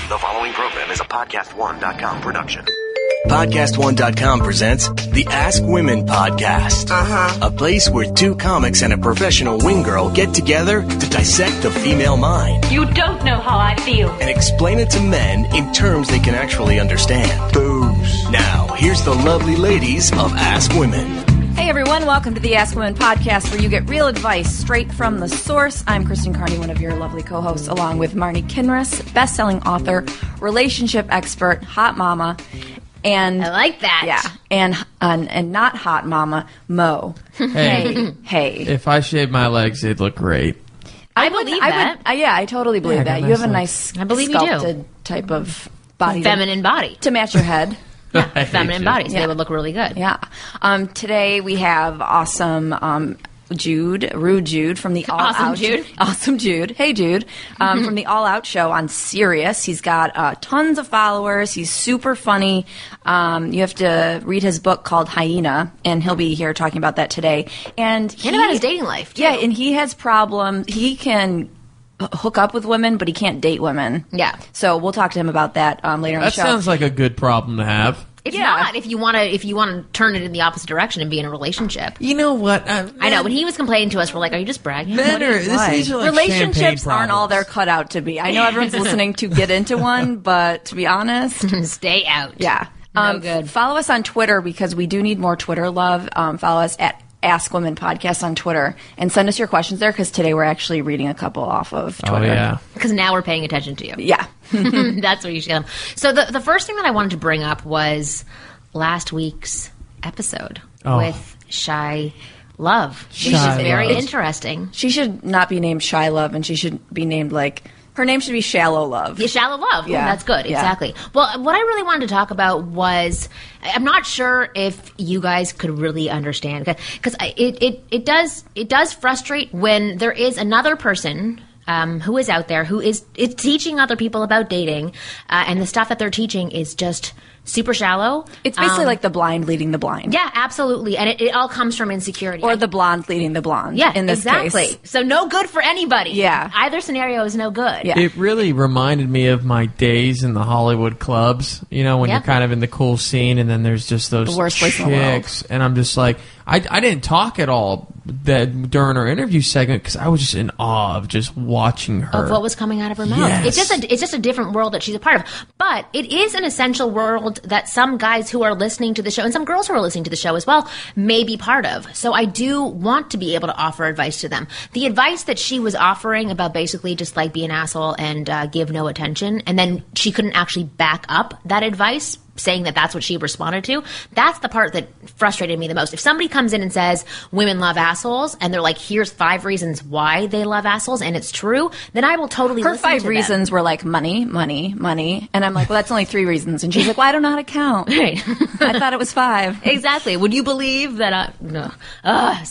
The following program is a PodcastOne.com production. PodcastOne.com presents the Ask Women Podcast. A place where two comics and a professional wing girl get together to dissect the female mind. You don't know how I feel. And explain it to men in terms they can actually understand. Booze. Now, here's the lovely ladies of Ask Women. Hey everyone, welcome to the Ask Women Podcast, where you get real advice straight from the source. I'm Kristen Carney, one of your lovely co-hosts, along with Marni Kinrys, best-selling author, relationship expert, hot mama, and I like that. Yeah, and not hot mama, Mo. Hey. If I shaved my legs, they'd look great. I believe that. I totally believe that. You have a nice, I believe you sculpted do. type of body, Feminine body. to match your head. Yeah, feminine body, so Yeah. they would look really good. Yeah. Today we have awesome Rude Jude from the All Awesome Out. Jude. Awesome Jude. Hey Jude. From the All Out show on Sirius. He's got tons of followers. He's super funny. You have to read his book called Hyena, and he'll be here talking about that today. And about his dating life, too. Yeah, and he has problems. He can hook up with women, but he can't date women. Yeah. So we'll talk to him about that later in the That show. sounds like a good problem to have. It's Yeah. not if you want to turn it in the opposite direction and be in a relationship. You know what? I know when he was complaining to us, we're like, "Are you just bragging?" Men are, these are like Relationships champagne aren't all they're problems. cut out to be. I know everyone's listening to get into one, but to be honest, Stay out. yeah. No good. Follow us on Twitter because we do need more Twitter love. Follow us at Ask Women Podcast on Twitter and send us your questions there because today we're actually reading a couple off of Oh, Twitter. yeah. Because now we're paying attention to you. Yeah. That's what you should get them. So the first thing that I wanted to bring up was last week's episode with Shy Love, which is Shy very Love. interesting. She should not be named Shy Love and she should be named her name should be Shallow Love. Yeah, shallow love. Yeah. That's good. Yeah. Exactly. Well, what I really wanted to talk about was, I'm not sure if you guys could really understand, because it does frustrate when there is another person who is out there who is teaching other people about dating, and the stuff that they're teaching is just super shallow. It's basically like the blind leading the blind. Yeah, absolutely. And it all comes from insecurity. Or the blonde leading the blonde. yeah, in this exactly. case. So no good for anybody. Yeah. Either scenario is no good. Yeah. It really reminded me of my days in the Hollywood clubs, when Yeah. you're kind of in the cool scene and then there's just those The worst place in the world. chicks. And I'm just like, I didn't talk at all during our interview segment because I was just in awe of just watching her. Of what was coming out of her mouth. Yes. It's just a different world that she's a part of. But it is an essential world that some guys who are listening to the show and some girls who are listening to the show as well may be part of. So I do want to be able to offer advice to them. The advice that she was offering about basically just like be an asshole and give no attention, and then she couldn't actually back up that advice, saying that that's what she responded to, that's the part that frustrated me the most. If somebody comes in and says women love assholes and they're like, here's 5 reasons why they love assholes and it's true, then I will totally Her listen 5 to reasons were like money, money, money. And I'm like, well, that's only 3 reasons. And she's like, well, I don't know how to count. them. Right. I thought it was 5. Exactly. Would you believe that no.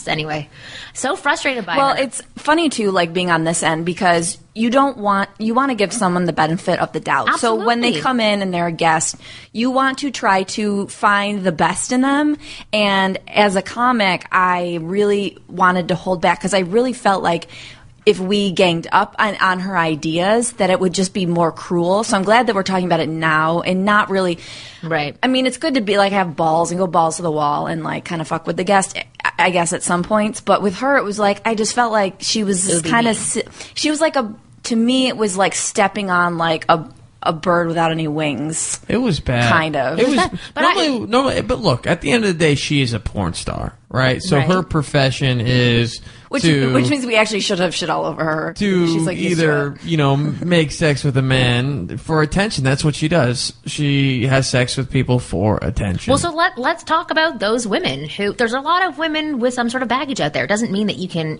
Anyway, so frustrated by Well, her. it's funny too, like being on this end because you want to give someone the benefit of the doubt. So when they Absolutely. come in and they're a guest, you want to try to find the best in them. And as a comic, I really wanted to hold back because I really felt like if we ganged up on her ideas, that it would just be more cruel. So I'm glad that we're talking about it now and not really. Right. I mean, it's good to be like have balls and go balls to the wall and like kind of fuck with the guest, I guess, at some points. But with her, it was like I just felt like she was kind of. She was like to me, it was like stepping on like a bird without any wings. It was bad. Kind of. It was But normally, but look, at the end of the day, she is a porn star, right? So Right. her profession is Which to means we actually should have shit all over her. to She's like used to either it. make sex with a man for attention. That's what she does. She has sex with people for attention. Well, so let's talk about those women who. There's a lot of women with some sort of baggage out there. It doesn't mean that you can,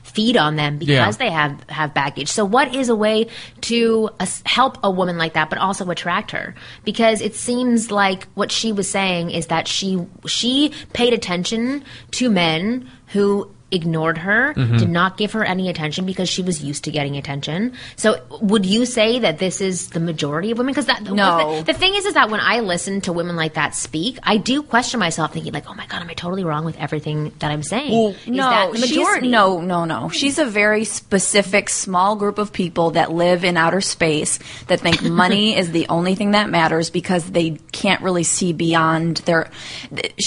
feed on them because they have baggage. So, what is a way to help a woman like that, but also attract her? Because it seems like what she was saying is that she paid attention to men who ignored her, did not give her any attention because she was used to getting attention. So would you say that this is the majority of women? Because No. the thing is that when I listen to women like that speak, I do question myself, thinking like, oh my God, am I totally wrong with everything that I'm saying? Well, is that the majority? No. She's a very specific, small group of people that live in outer space that think money is the only thing that matters because they can't really see beyond their.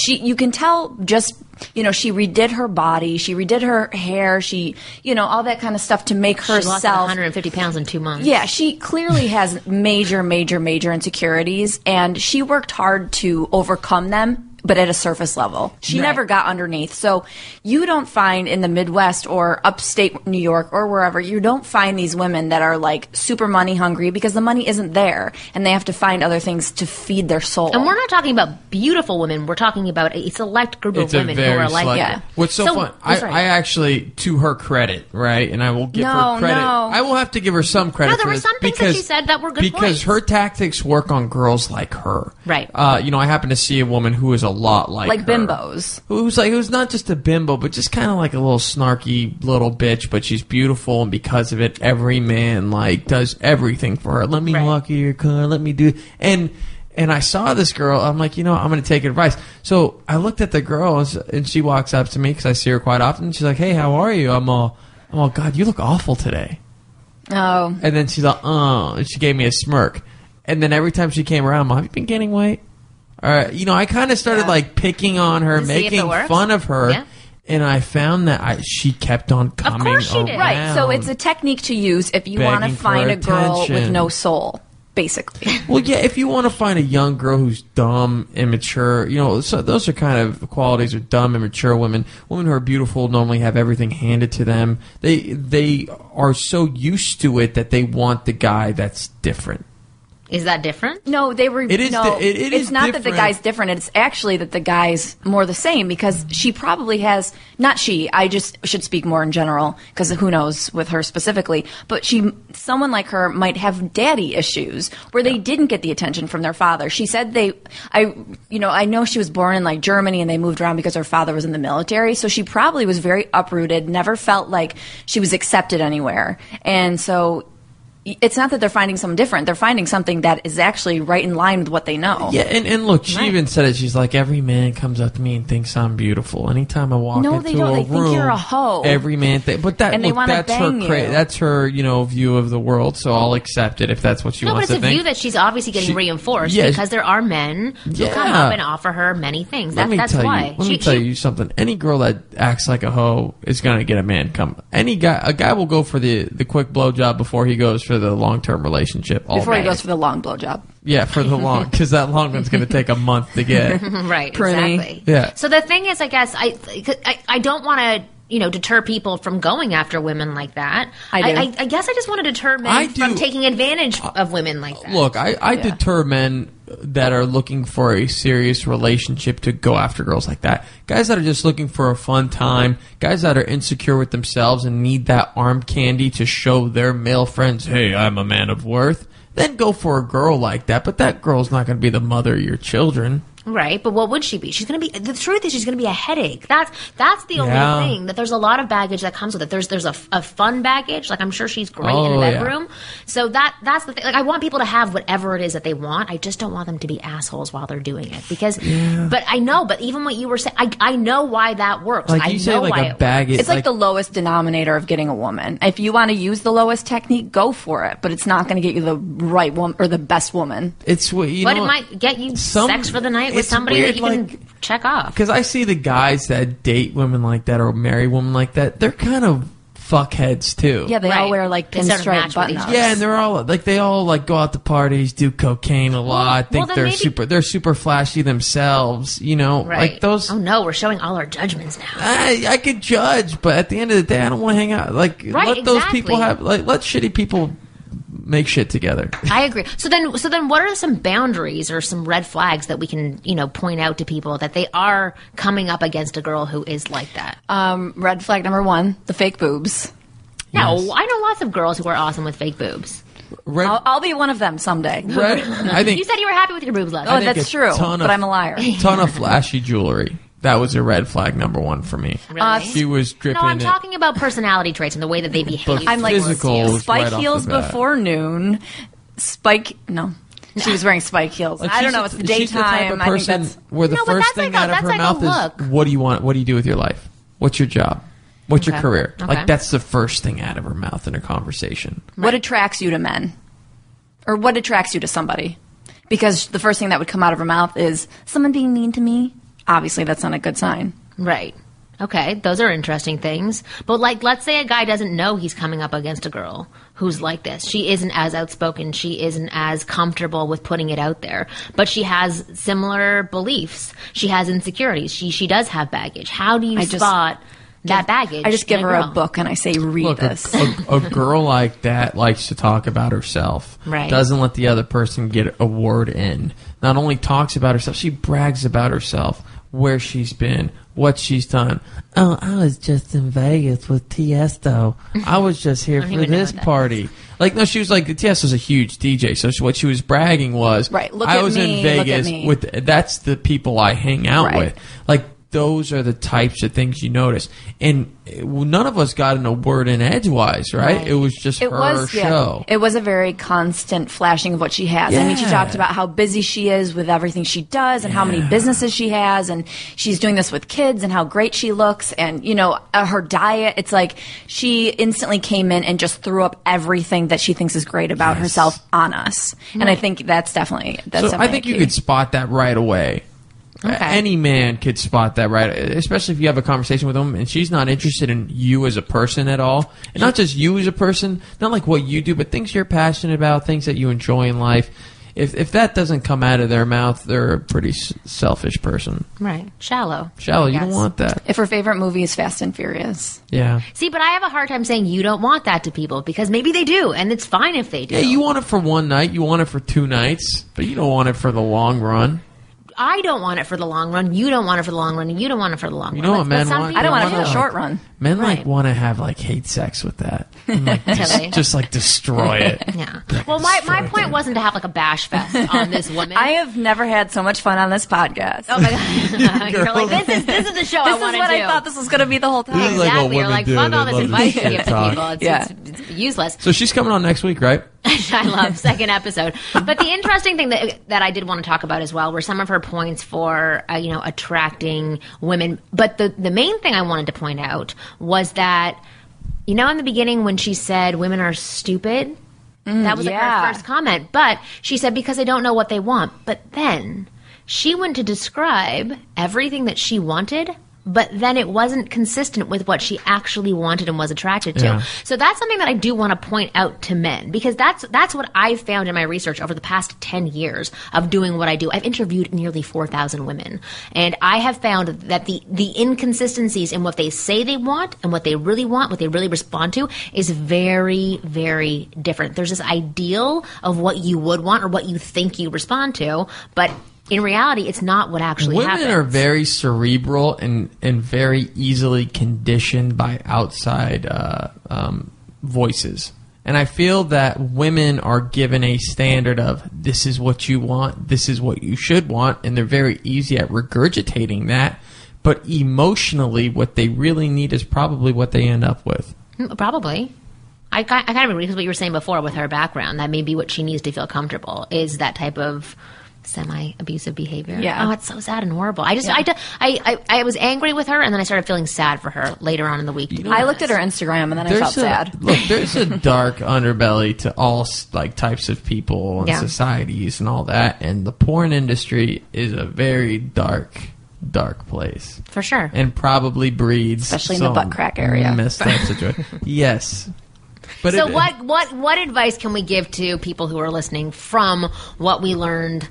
You can tell just. She redid her body, she redid her hair, she, all that kind of stuff to make herself. She lost like 150 pounds in 2 months. Yeah, she clearly has major insecurities, and she worked hard to overcome them, but at a surface level. She never got underneath. So you don't find in the Midwest or upstate New York or wherever, you don't find these women that are like super money hungry because the money isn't there and they have to find other things to feed their soul. And we're not talking about beautiful women. We're talking about a select group of women who are like that. What's so fun, I actually, to her credit, right, and I will give her credit. No. I will have to give her some credit. No, there for were this some things that she said that were good because points. her tactics work on girls like her. Right. I happen to see a woman who is a lot like her. bimbos. Who's not just a bimbo, but just kind of like a little snarky little bitch, but she's beautiful, and because of it, every man does everything for her. Let me walk in your car, let me do, and I saw this girl. I'm like, I'm going to take advice. So I looked at the girl, and she walks up to me because I see her quite often. She's like, "Hey, how are you?" I'm all, "God, you look awful today." Oh. And then she's like, "Oh," and she gave me a smirk. And then every time she came around, I'm like, "Have you been gaining weight?" I kind of started picking on her, making fun of her. Yeah. And I found that she kept on coming Of course she did. around. Right, so it's a technique to use if you want to find a girl with no soul, basically. Well, yeah, if you want to find a young girl who's dumb, immature, so those are kind of qualities of dumb, immature women. Women who are beautiful normally have everything handed to them. They are so used to it that they want the guy that's different. Is that different? No, It is. No, it it's is not different. that the guy's different. It's actually that the guy's more the same because she probably has. Not she. I just should speak more in general because who knows with her specifically. But someone like her might have daddy issues where they didn't get the attention from their father. She said I know she was born in Germany and they moved around because her father was in the military. So she probably was very uprooted. Never felt like she was accepted anywhere, and so. It's not that they're finding something different. They're finding something that is actually right in line with what they know. Yeah, and look, she even said it. She's like, every man comes up to me and thinks I'm beautiful. Anytime I walk into a room. No, they don't. They think you're a hoe. Every man but and they want to that's bang her you. that's her, view of the world, so I'll accept it if that's what she wants to think. No, but it's a view that she's obviously getting reinforced because there are men who come up and offer her many things. That's why. Let me tell you something. Any girl that acts like a hoe is going to get a man come. A guy will go for the quick blowjob before he goes for the long-term relationship. Before he goes for the long blowjob. Yeah, for the long, because that long one's going to take a month to get. Right, Pruny. exactly. Yeah. So the thing is, I guess, I don't want to, deter people from going after women like that. I do. I guess I just want to deter men from taking advantage of women like that. Look, I deter men that are looking for a serious relationship to go after girls like that. Guys that are just looking for a fun time. Guys that are insecure with themselves and need that arm candy to show their male friends, hey, I'm a man of worth. Then go for a girl like that. But that girl's not going to be the mother of your children. Right, but what would she be? She's going to be. The truth is, she's going to be a headache. That's the only thing. That there's a lot of baggage that comes with it. There's a fun baggage. I'm sure she's great in the bedroom. Yeah. So that's the thing. I want people to have whatever it is that they want. I just don't want them to be assholes while they're doing it. Because, but I know. But even what you were saying, I know why that works. Like you say, like a baggage. It's like the lowest denominator of getting a woman. If you want to use the lowest technique, go for it. But it's not going to get you the right woman or the best woman. But it might get you sex for the night with somebody that you can check off. Because I see the guys that date women like that or marry women like that, they're kind of fuckheads too. Yeah, they all wear pinstripe button-ups. Yeah, and they're all go out to parties, do cocaine a lot, think they're super flashy themselves, Right. Like those. Oh no, we're showing all our judgments now. I could judge, but at the end of the day, I don't want to hang out. Let those people have let shitty people make shit together. I agree. So then what are some boundaries or some red flags that we can, point out to people that they are coming up against a girl who is like that? Red flag number 1, the fake boobs. No, yes. I know lots of girls who are awesome with fake boobs. I'll be one of them someday. I think you said you were happy with your boobs last time. Oh, that's true, but I'm a liar. Ton of flashy jewelry. That was a red flag number one for me. Really? She was dripping. No, I'm talking about personality traits and the way that they behave. I'm like, physical spike right off heels the bat. before noon. No. She was wearing spike heels. Like, I don't know. It's the daytime. She's the type of I think person that's... where the No, but first that's thing like out of her a mouth look. is, "What do you want? What do you do with your life? What's your job? What's your Okay. career?" Okay. Like that's the first thing out of her mouth in a conversation. What attracts you to men? Or what attracts you to somebody? Because the first thing that would come out of her mouth is someone being mean to me. Obviously, that's not a good sign. Right. Okay, those are interesting things. But like, let's say a guy doesn't know he's coming up against a girl who's like this. She isn't as outspoken. She isn't as comfortable with putting it out there. But she has similar beliefs. She has insecurities. She does have baggage. How do you spot that baggage? I just give in her a girl? book and I say, read Look, this. a girl like that likes to talk about herself. Right. Doesn't let the other person get a word in. Not only talks about herself, she brags about herself. Where she's been, what she's done. Oh, I was just in Vegas with Tiesto. I was just here for even know this what that party. Like, no, she was like, Tiesto's a huge DJ, so what she was bragging was, Right, look I at was me, in look at Vegas me. with, that's the people I hang out Right. with. Like, those are the types of things you notice. And none of us got in a word in edgewise, right? Right. It was just her show. It was a very constant flashing of what she has. I mean, she Yeah. talked about how busy she is with everything she does and how many businesses she has, and she's doing this with kids and how great she looks, and her diet. It's like she instantly came in and just threw up everything that she thinks is great about herself on us. And I think that's definitely I think you could spot that right away. Okay. Any man could spot that, right? Especially if you have a conversation with them and she's not interested in you as a person at all. And not just you as a person, not like what you do, but things you're passionate about, things that you enjoy in life. If that doesn't come out of their mouth, they're a pretty selfish person. Right. Shallow. Shallow, you don't Yes. want that. If her favorite movie is Fast and Furious. Yeah. See, but I have a hard time saying you don't want that to people because maybe they do, and it's fine if they do. Yeah, you want it for one night, you want it for 2 nights, but you don't want it for the long run. I don't want it for the long run. You don't want it for the long run, and you don't want it for the long run. You know what But men some want? people I don't want it do. for the short run. Men Right. want to have hate sex with that. And, Really? just destroy it. Yeah. Well, my point wasn't to have a bash fest on this woman. I have never had so much fun on this podcast. Oh my god! You're like, this is the show This I want is to what do. I thought this was going to be the whole time. This is like what Exactly. You're women like, do. fuck They all this love advice this you give shit to talk. people. It's useless. So she's coming on next week, right? I love second episode. But the interesting thing that I did want to talk about as well were some of her points for attracting women. But the main thing I wanted to point out was that in the beginning when she said women are stupid, that was yeah. her first comment. But she said because they don't know what they want. But then she went to describe everything that she wanted. But then it wasn't consistent with what she actually wanted and was attracted to. Yeah. So that's something that I do want to point out to men because that's what I've found in my research over the past 10 years of doing what I do. I've interviewed nearly 4,000 women, and I have found that the inconsistencies in what they say they want and what they really want, what they really respond to, is very, very different. There's this ideal of what you would want or what you think you respond to, but in reality, it's not what actually Women happens. are very cerebral and very easily conditioned by outside voices. And I feel that women are given a standard of this is what you want, this is what you should want, and they're very easy at regurgitating that. But emotionally, what they really need is probably what they end up with. Probably. I kind of agree with what you were saying before with her background. That may be what she needs to feel comfortable is that type of semi-abusive behavior. Yeah. Oh, it's so sad and horrible. I was angry with her, and then I started feeling sad for her later on in the week. I looked at her Instagram and then I felt sad. Look, there's a dark underbelly to all types of people and societies and all that, and the porn industry is a very dark place. For sure. And probably breeds Especially in the some butt crack area. messed up situation. Yes. But So what advice can we give to people who are listening from what we learned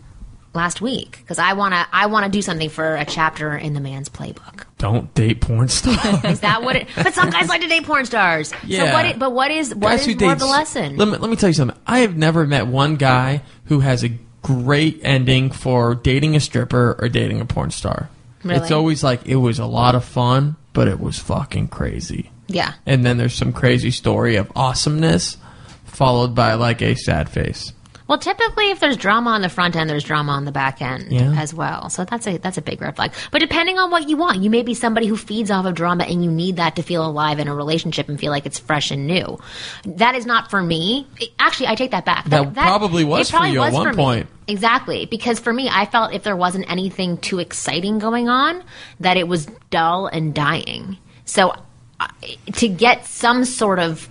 last week? Because I wanna do something for a chapter in the man's playbook. don't date porn stars. Is that what it? But some guys like to date porn stars. Yeah. So what is Guys who more of date- the lesson? Let me tell you something. I have never met one guy who has a great ending for dating a stripper or dating a porn star. Really? It's always like it was a lot of fun, but it was fucking crazy. Yeah. And then there's some crazy story of awesomeness followed by a sad face. Well, typically, if there's drama on the front end, there's drama on the back end as well. So that's a big red flag. But depending on what you want, you may be somebody who feeds off of drama and you need that to feel alive in a relationship and feel like it's fresh and new. That is not for me. Actually, I take that back. That probably was for you at one point. Exactly. Because for me, I felt if there wasn't anything too exciting going on, that it was dull and dying. So to get some sort of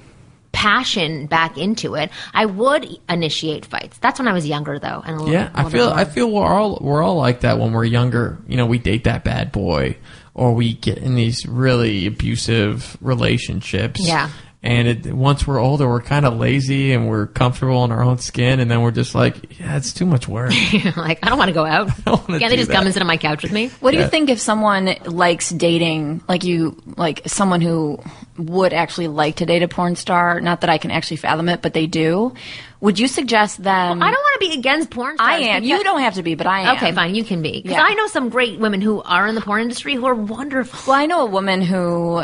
passion back into it, I would initiate fights. That's when I was younger, though. And I feel we're all like that when we're younger. You know, we date that bad boy, or we get in these really abusive relationships. Yeah. And once we're older, we're kind of lazy and we're comfortable in our own skin, and then we're just like, yeah, it's too much work. Like, I don't want to go out. Can't they just come and sit on my couch with me? What do you think if someone likes dating, like someone who would actually like to date a porn star? Not that I can actually fathom it, but they do. Would you suggest them? Well, I don't want to be against porn stars. I am. You don't have to be, but I am. Okay, fine. You can be. Because I know some great women who are in the porn industry who are wonderful. Well, I know a woman who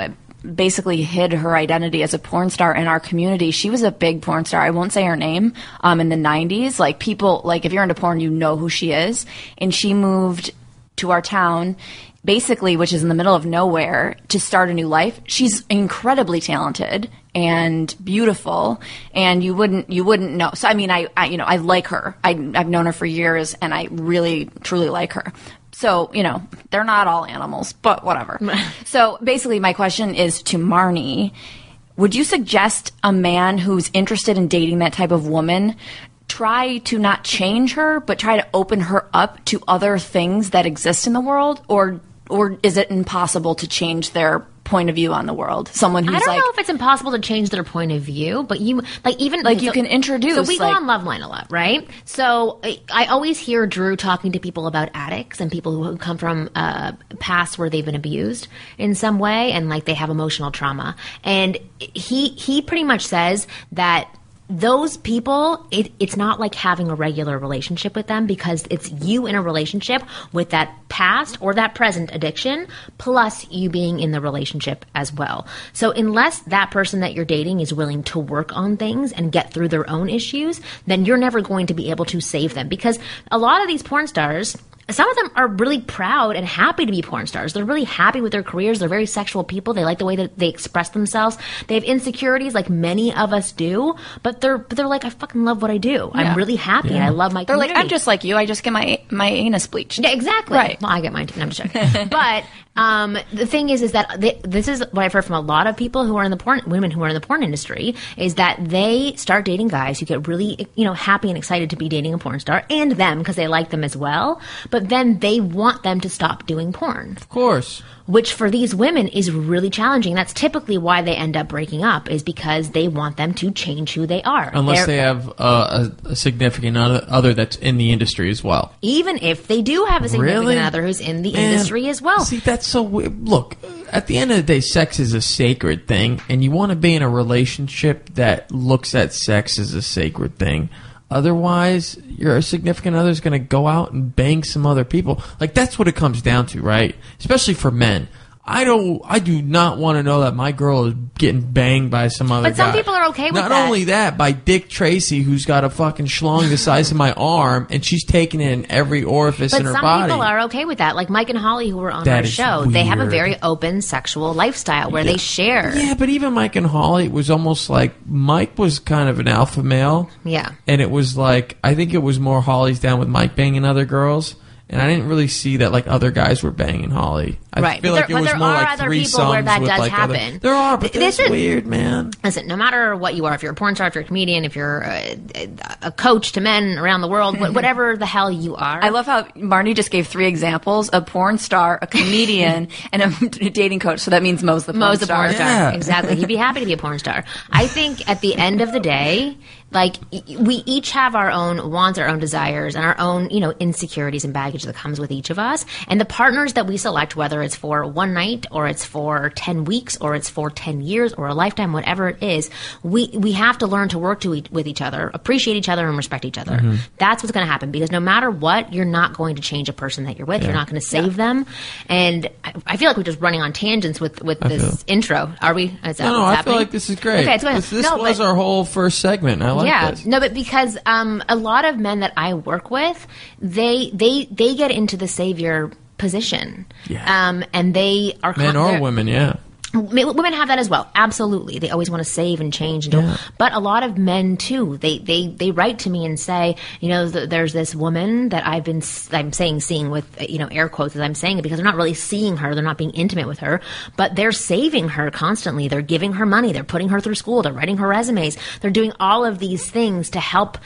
basically hid her identity as a porn star in our community. She was a big porn star. I won't say her name. In the 90s, like people, like if you're into porn, you know who she is. And she moved to our town, basically, which is in the middle of nowhere, to start a new life. She's incredibly talented and beautiful, and you wouldn't know. So I mean, I like her. I've known her for years, and I really truly like her. So, they're not all animals, but whatever. So basically my question is to Marni. Would you suggest a man who's interested in dating that type of woman try to not change her, but try to open her up to other things that exist in the world? Or is it impossible to change their point of view on the world? Someone who's I don't know if it's impossible to change their point of view, but you can introduce. So we go on Loveline a lot, right? So I always hear Drew talking to people about addicts and people who come from past where they've been abused in some way and like they have emotional trauma, and he pretty much says that those people, it's not like having a regular relationship with them, because it's you in a relationship with that past or that present addiction, plus you being in the relationship as well. So unless that person that you're dating is willing to work on things and get through their own issues, then you're never going to be able to save them. Because a lot of these porn stars, some of them are really proud and happy to be porn stars. They're really happy with their careers. They're very sexual people. They like the way that they express themselves. They have insecurities like many of us do, but they're like, I fucking love what I do. Yeah. I'm really happy and I love my community. They're like, I'm just like you. I just get my anus bleached. Yeah, exactly. Right. Well, I get mine too. I'm just joking. But the thing is that this is what I've heard from a lot of people who are in the women who are in the porn industry, is that they start dating guys who get really, happy and excited to be dating a porn star, and them because they like them as well. But then they want them to stop doing porn. Of course. Which for these women is really challenging. That's typically why they end up breaking up, is because they want them to change who they are. Unless they have a significant other that's in the industry as well. Even if they do have a significant other who's in the industry as well. See, that's so weird. Look, at the end of the day, sex is a sacred thing, and you want to be in a relationship that looks at sex as a sacred thing. Otherwise, your significant other is going to go out and bang some other people. Like, that's what it comes down to, right? Especially for men. I do not want to know that my girl is getting banged by some other guy. But some people are okay with that. Not only that, by Dick Tracy, who's got a fucking schlong the size of my arm, and she's taking it in every orifice in her body. But some people are okay with that. Like Mike and Holly, who were on our show, weird. They have a very open sexual lifestyle where they share. Yeah, but even Mike and Holly, it was almost like Mike was kind of an alpha male. Yeah. And it was like, I think it was more Holly's down with Mike banging other girls. And I didn't really see that like other guys were banging Holly. I feel like it was more like threesomes with like other. There are, but this is weird, man. Listen, no matter what you are, if you're a porn star, if you're a comedian, if you're a coach to men around the world, whatever the hell you are. I love how Marni just gave 3 examples: a porn star, a comedian, and a dating coach. So that means Mo's the porn star. Yeah. Exactly. He'd be happy to be a porn star. I think at the end of the day, like, we each have our own wants, our own desires, and our own, insecurities and baggage that comes with each of us. And the partners that we select, whether it's for one night or it's for 10 weeks or it's for 10 years or a lifetime, whatever it is, we have to learn to work with each other, appreciate each other, and respect each other. Mm-hmm. That's what's going to happen, because no matter what, you're not going to change a person that you're with. Yeah. You're not going to save them. And I feel like we're just running on tangents with this intro. Are we? No, I feel like this is great. Okay, this was our whole first segment. I Yeah, this. no, but because a lot of men that I work with, they get into the savior position, and they are men or women, yeah. Women have that as well. Absolutely. They always want to save and change. And do, but a lot of men too, they write to me and say, you know, there's this woman that I'm seeing with, you know, air quotes as I'm saying it, because they're not really seeing her. They're not being intimate with her, but they're saving her constantly. They're giving her money. They're putting her through school. They're writing her resumes. They're doing all of these things to help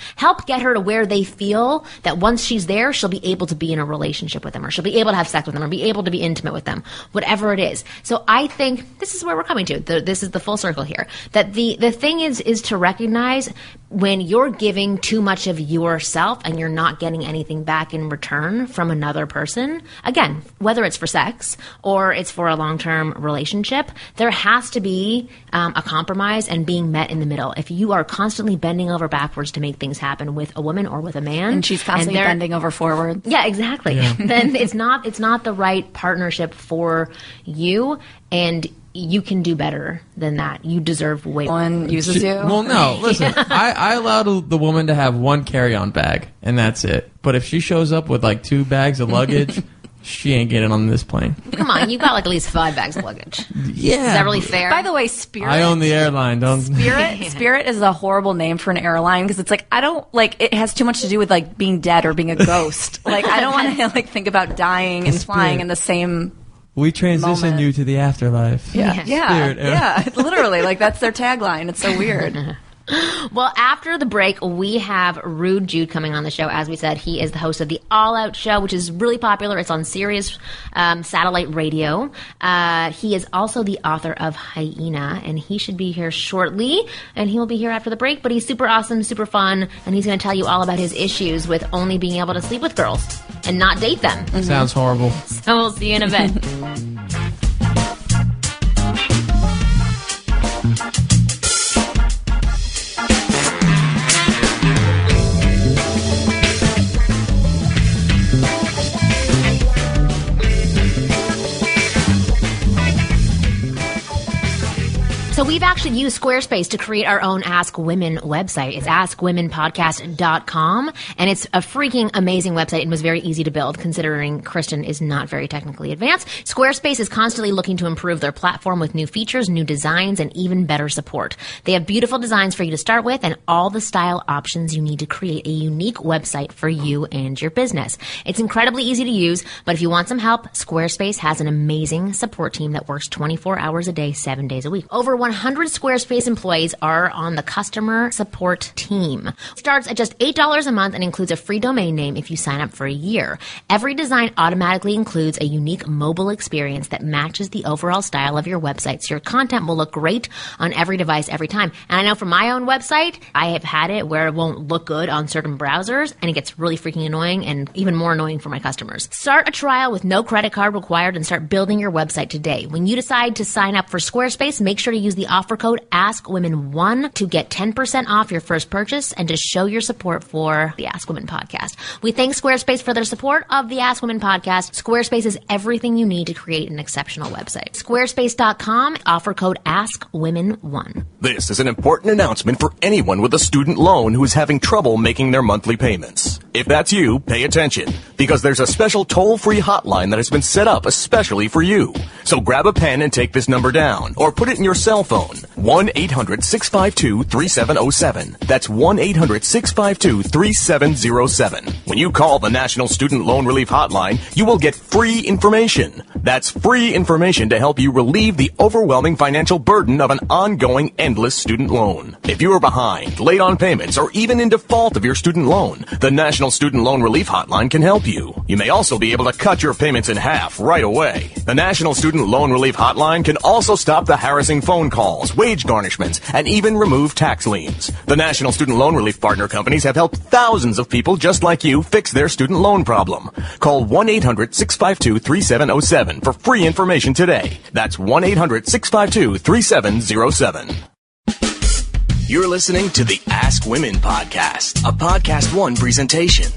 get her to where they feel that once she's there, she'll be able to be in a relationship with them, or she'll be able to have sex with them, or be able to be intimate with them, whatever it is. So I think this is where we're coming to. This is the full circle here. That the thing is to recognize when you're giving too much of yourself and you're not getting anything back in return from another person. Again, whether it's for sex or it's for a long-term relationship, there has to be a compromise and being met in the middle. If you are constantly bending over backwards to make things happen with a woman or with a man, and she's constantly bending over forward, yeah, exactly. Yeah. Then it's not the right partnership for you, and you can do better than that. You deserve way more. One uses you. Well, no, listen. I allow the woman to have one carry-on bag, and that's it. But if she shows up with like 2 bags of luggage, she ain't getting on this plane. Come on, you've got like at least 5 bags of luggage. Yeah. Is that really fair? By the way, Spirit. I own the airline, don't Spirit is a horrible name for an airline, because it's like, I don't like, it has too much to do with like being dead or being a ghost. Like, I don't want to like think about dying and flying in the same. We transition moment. you to the afterlife. Yeah. It's literally like that's their tagline. It's so weird. Well, after the break, we have Rude Jude coming on the show. As we said, he is the host of the All Out Show, which is really popular. It's on Sirius satellite radio. He is also the author of Hyena, and he should be here shortly. And he will be here after the break. But he's super awesome, super fun, and he's going to tell you all about his issues with only being able to sleep with girls and not date them. Mm-hmm. Sounds horrible. So we'll see you in a bit. So we've actually used Squarespace to create our own Ask Women website. It's askwomenpodcast.com, and it's a freaking amazing website and was very easy to build, considering Kristen is not very technically advanced. Squarespace is constantly looking to improve their platform with new features, new designs, and even better support. They have beautiful designs for you to start with and all the style options you need to create a unique website for you and your business. It's incredibly easy to use, but if you want some help, Squarespace has an amazing support team that works 24 hours a day, 7 days a week. Over 100 Squarespace employees are on the customer support team. It starts at just $8 a month and includes a free domain name if you sign up for a year. Every design automatically includes a unique mobile experience that matches the overall style of your website, so your content will look great on every device every time. And I know from my own website, I have had it where it won't look good on certain browsers, and it gets really freaking annoying, and even more annoying for my customers. Start a trial with no credit card required and start building your website today. When you decide to sign up for Squarespace, make sure to use the offer code AskWomen1 to get 10% off your first purchase and to show your support for the Ask Women podcast. We thank Squarespace for their support of the Ask Women podcast. Squarespace is everything you need to create an exceptional website. Squarespace.com, offer code AskWomen1. This is an important announcement for anyone with a student loan who is having trouble making their monthly payments. If that's you, pay attention, because there's a special toll-free hotline that has been set up especially for you. So grab a pen and take this number down, or put it in your cell phone. 1-800-652-3707. That's 1-800-652-3707. When you call the National Student Loan Relief Hotline, you will get free information. That's free information to help you relieve the overwhelming financial burden of an ongoing, endless student loan. If you are behind, late on payments, or even in default of your student loan, the National Student Loan Relief Hotline can help you. You may also be able to cut your payments in half right away. The National Student Loan Relief Hotline can also stop the harassing phone calls, wage garnishments, and even remove tax liens. The National Student Loan Relief partner companies have helped thousands of people just like you fix their student loan problem. Call 1-800-652-3707 for free information today. That's 1-800-652-3707. You're listening to the Ask Women podcast, a Podcast One presentation.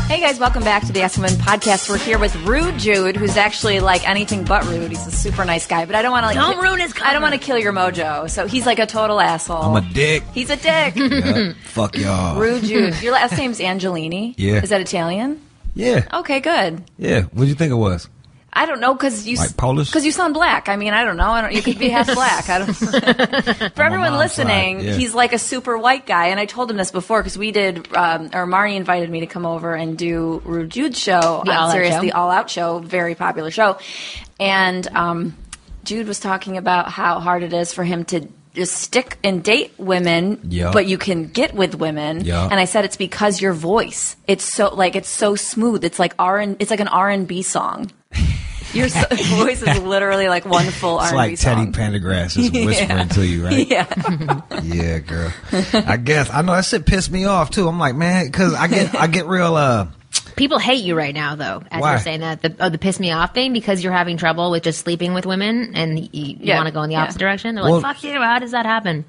Hey guys, welcome back to the Ask Women podcast. We're here with Rude Jude, who's actually like anything but rude. He's a super nice guy, but I don't want to Don't ruin his cover. I don't want to kill your mojo. So he's like a total asshole. I'm a dick. He's a dick. Yeah, fuck y'all. Rude Jude. Your last name's Angelini? Yeah. Is that Italian? Yeah. Okay, good. Yeah. What'd you think it was? I don't know, because you Like Polish? Because you sound black. I mean, I don't know. You could be half black. I don't. For everyone mom's listening, side, yeah. he's like a super white guy, and I told him this before because we did, or Marni invited me to come over and do Rude Jude's show The on All Out Sirius, Show. the All Out Show, very popular show, and Jude was talking about how hard it is for him to just stick and date women, Yeah. but you can get with women. Yeah. And I said it's because your voice. It's so smooth. It's like it's like an R&B song. Your voice is literally like one full It's R&B like song. Teddy Pendergrass is whispering to you, right? Yeah. Yeah, girl. I guess. I know that shit pissed me off, too. I'm like, man, because I get real, People hate you right now, though, as Why? you're saying that. The piss me off thing, because you're having trouble with just sleeping with women and you Yeah. want to go in the opposite direction. They're Well- like, fuck you, how does that happen?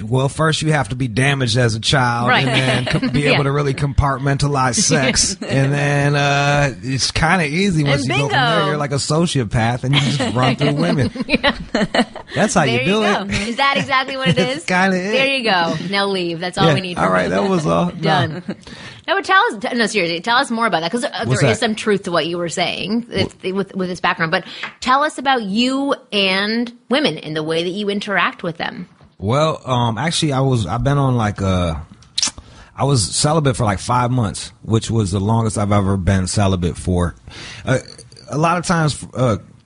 well, first you have to be damaged as a child Right. and then be Yeah. able to really compartmentalize sex. And then it's kind of easy once And you go from bingo. there. You're like a sociopath and you just run through women. That's how There you do go. it. Is that exactly what it is? Kinda it. There you go. Now leave. That's all Yeah. we need. All from right, you. that was all. Done. No, but tell us. No, seriously, tell us more about that, because there What's is that? some truth to what you were saying with this background. But tell us about you and women and the way that you interact with them. Well, actually, I've been on like I was celibate for like 5 months, which was the longest I've ever been celibate for. A lot of times,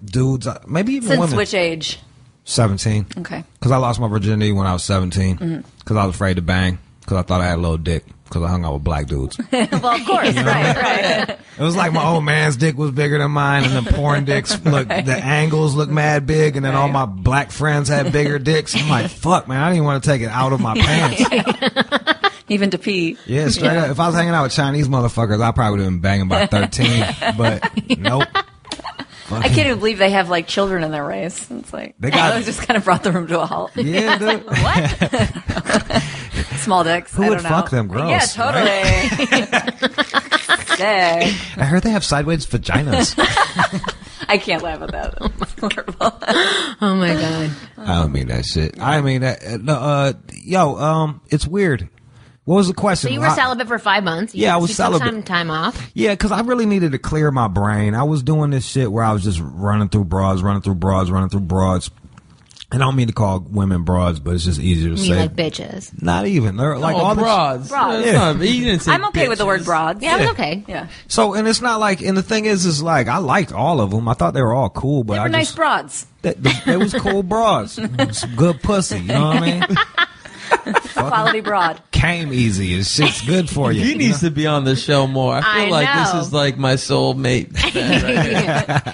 dudes, maybe even Since women. which age? 17. Okay. Because I lost my virginity when I was 17. Because I was afraid to bang. Because I thought I had a little dick. Because I hung out with black dudes. Well, of course, right. It was like my old man's dick was bigger than mine, and the porn dicks the angles look mad big, and then all my black friends had bigger dicks. I'm like, fuck, man, I didn't want to take it out of my pants. Even to pee. Yeah, straight up. If I was hanging out with Chinese motherfuckers, I probably would have been banging by 13. But nope. I can't even believe they have like children in their race. It's like They got- it just kind of brought the room to a halt. Yeah, dude. What? Small dicks. Who I would don't know. fuck them? Gross, Yeah, totally. Sick. I heard they have sideways vaginas. I can't laugh at that. It's horrible. Oh my god. I don't mean that shit. I mean that. No, it's weird. What was the question? So you were celibate for 5 months. Yeah, I was you celibate. Took time off. Yeah, because I really needed to clear my brain. I was doing this shit where I was just running through broads. And I don't mean to call women broads, but it's just easier to You say. mean like bitches? Not even. They're like all the broads. Broads. It's not- he didn't say I'm okay with the word bitches. broads. Yeah, it was okay. Yeah. So, and it's not like, and the thing is like, I liked all of them. I thought they were all cool, but They were I nice just, broads. they was cool broads. Some good pussy, you know what I mean? Quality broad. Came easy. It's shit's good for you. He needs to be on the show more. I feel I like know. this is like my soulmate.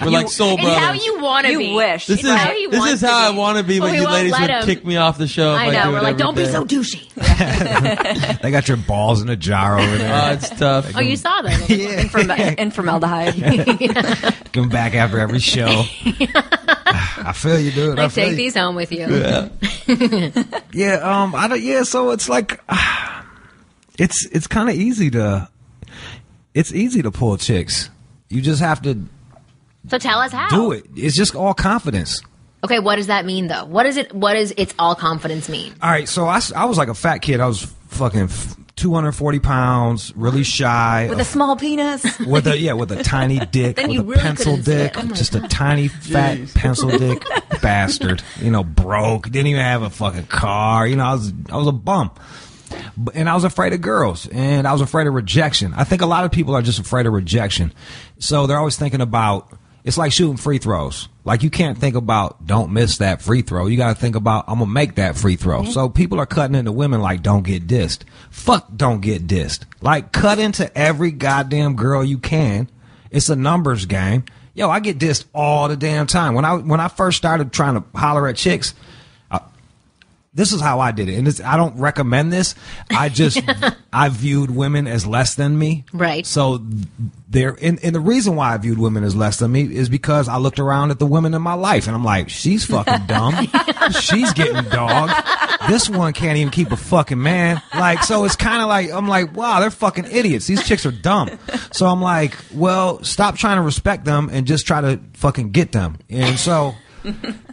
We're like soul It's brothers. how you want to You be. wish. This It's is how he this wants is how to I want to be, But but we you won't ladies let would him. kick me off the show. If I I know. do We're it like, every don't be day. so douchey. They got your balls in a jar over there. Oh, it's tough. Oh, you saw that? In formaldeheide. Come back after every show. I feel you, dude. I Like, feel take you. these home with you. Yeah, I don't. Yeah, so it's like, it's kind of easy to, it's easy to pull chicks. You just have to So tell us how. do it. It's just all confidence. Okay, what does that mean, though? What is it? What does it's all confidence mean? All right, so I was like a fat kid. I was fucking 240 pounds, really shy, With a small penis. with a tiny dick, Then with you a really pencil couldn't say dick, it. Oh my just a tiny fat Jeez. pencil dick bastard. You know, broke. Didn't even have a fucking car. You know, I was a bum. And I was afraid of girls, and I was afraid of rejection. I think a lot of people are just afraid of rejection. So they're always thinking about, it's like shooting free throws. Like, you can't think about, don't miss that free throw. You got to think about, I'm going to make that free throw. So people are cutting into women like, don't get dissed. Fuck, don't get dissed. Like, cut into every goddamn girl you can. It's a numbers game. Yo, I get dissed all the damn time. When I first started trying to holler at chicks, this is how I did it, and I don't recommend this. I viewed women as less than me. Right. So and the reason why I viewed women as less than me is because I looked around at the women in my life, and I'm like, she's fucking dumb. She's getting dogged. This one can't even keep a fucking man. Like, so it's kind of like, I'm like, wow, they're fucking idiots. These chicks are dumb. So I'm like, well, stop trying to respect them and just try to fucking get them. And so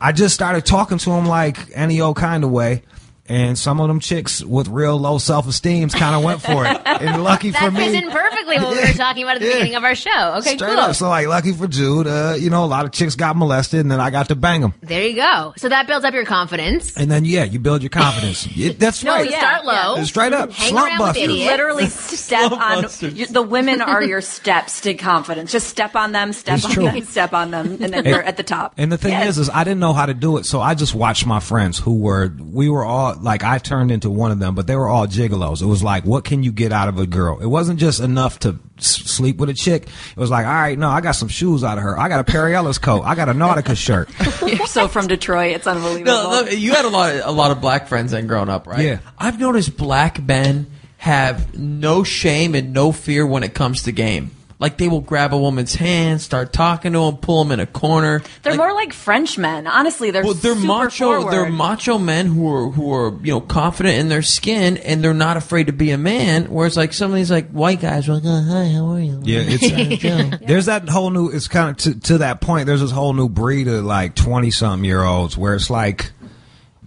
I just started talking to them like any old kind of way. And some of them chicks with real low self-esteem kind of went for it. And lucky for me. That fits in perfectly what we were talking about at the beginning of our show. Okay, Straight cool. up. So, like, lucky for Jude, a lot of chicks got molested, and then I got to bang them. There you go. So that builds up your confidence. And then, you build your confidence. That's right. Start low. Yeah. Straight up. Hang Slump around with busters. idiots. Literally step on the women are your steps to confidence. Just step on them, step on them, and then you're at the top. And the thing is I didn't know how to do it, so I just watched my friends we were all like, I turned into one of them, but they were all gigolos. It was like, what can you get out of a girl? It wasn't just enough to sleep with a chick. It was like, all right, no, I got some shoes out of her. I got a Perry Ellis coat. I got a Nautica shirt. You're so from Detroit. It's unbelievable. No, you had a lot of black friends then growing up, right? Yeah. I've noticed black men have no shame and no fear when it comes to game. Like, they will grab a woman's hand, start talking to them, pull them in a corner. They're more like French men. Honestly, they're super macho. forward. They're macho men who are confident in their skin, and they're not afraid to be a man. Whereas like some of these like white guys are like, oh, hi, how are you? Yeah, it's there's that whole new. It's kind of to that point. There's this whole new breed of like 20-something-year-olds where it's like.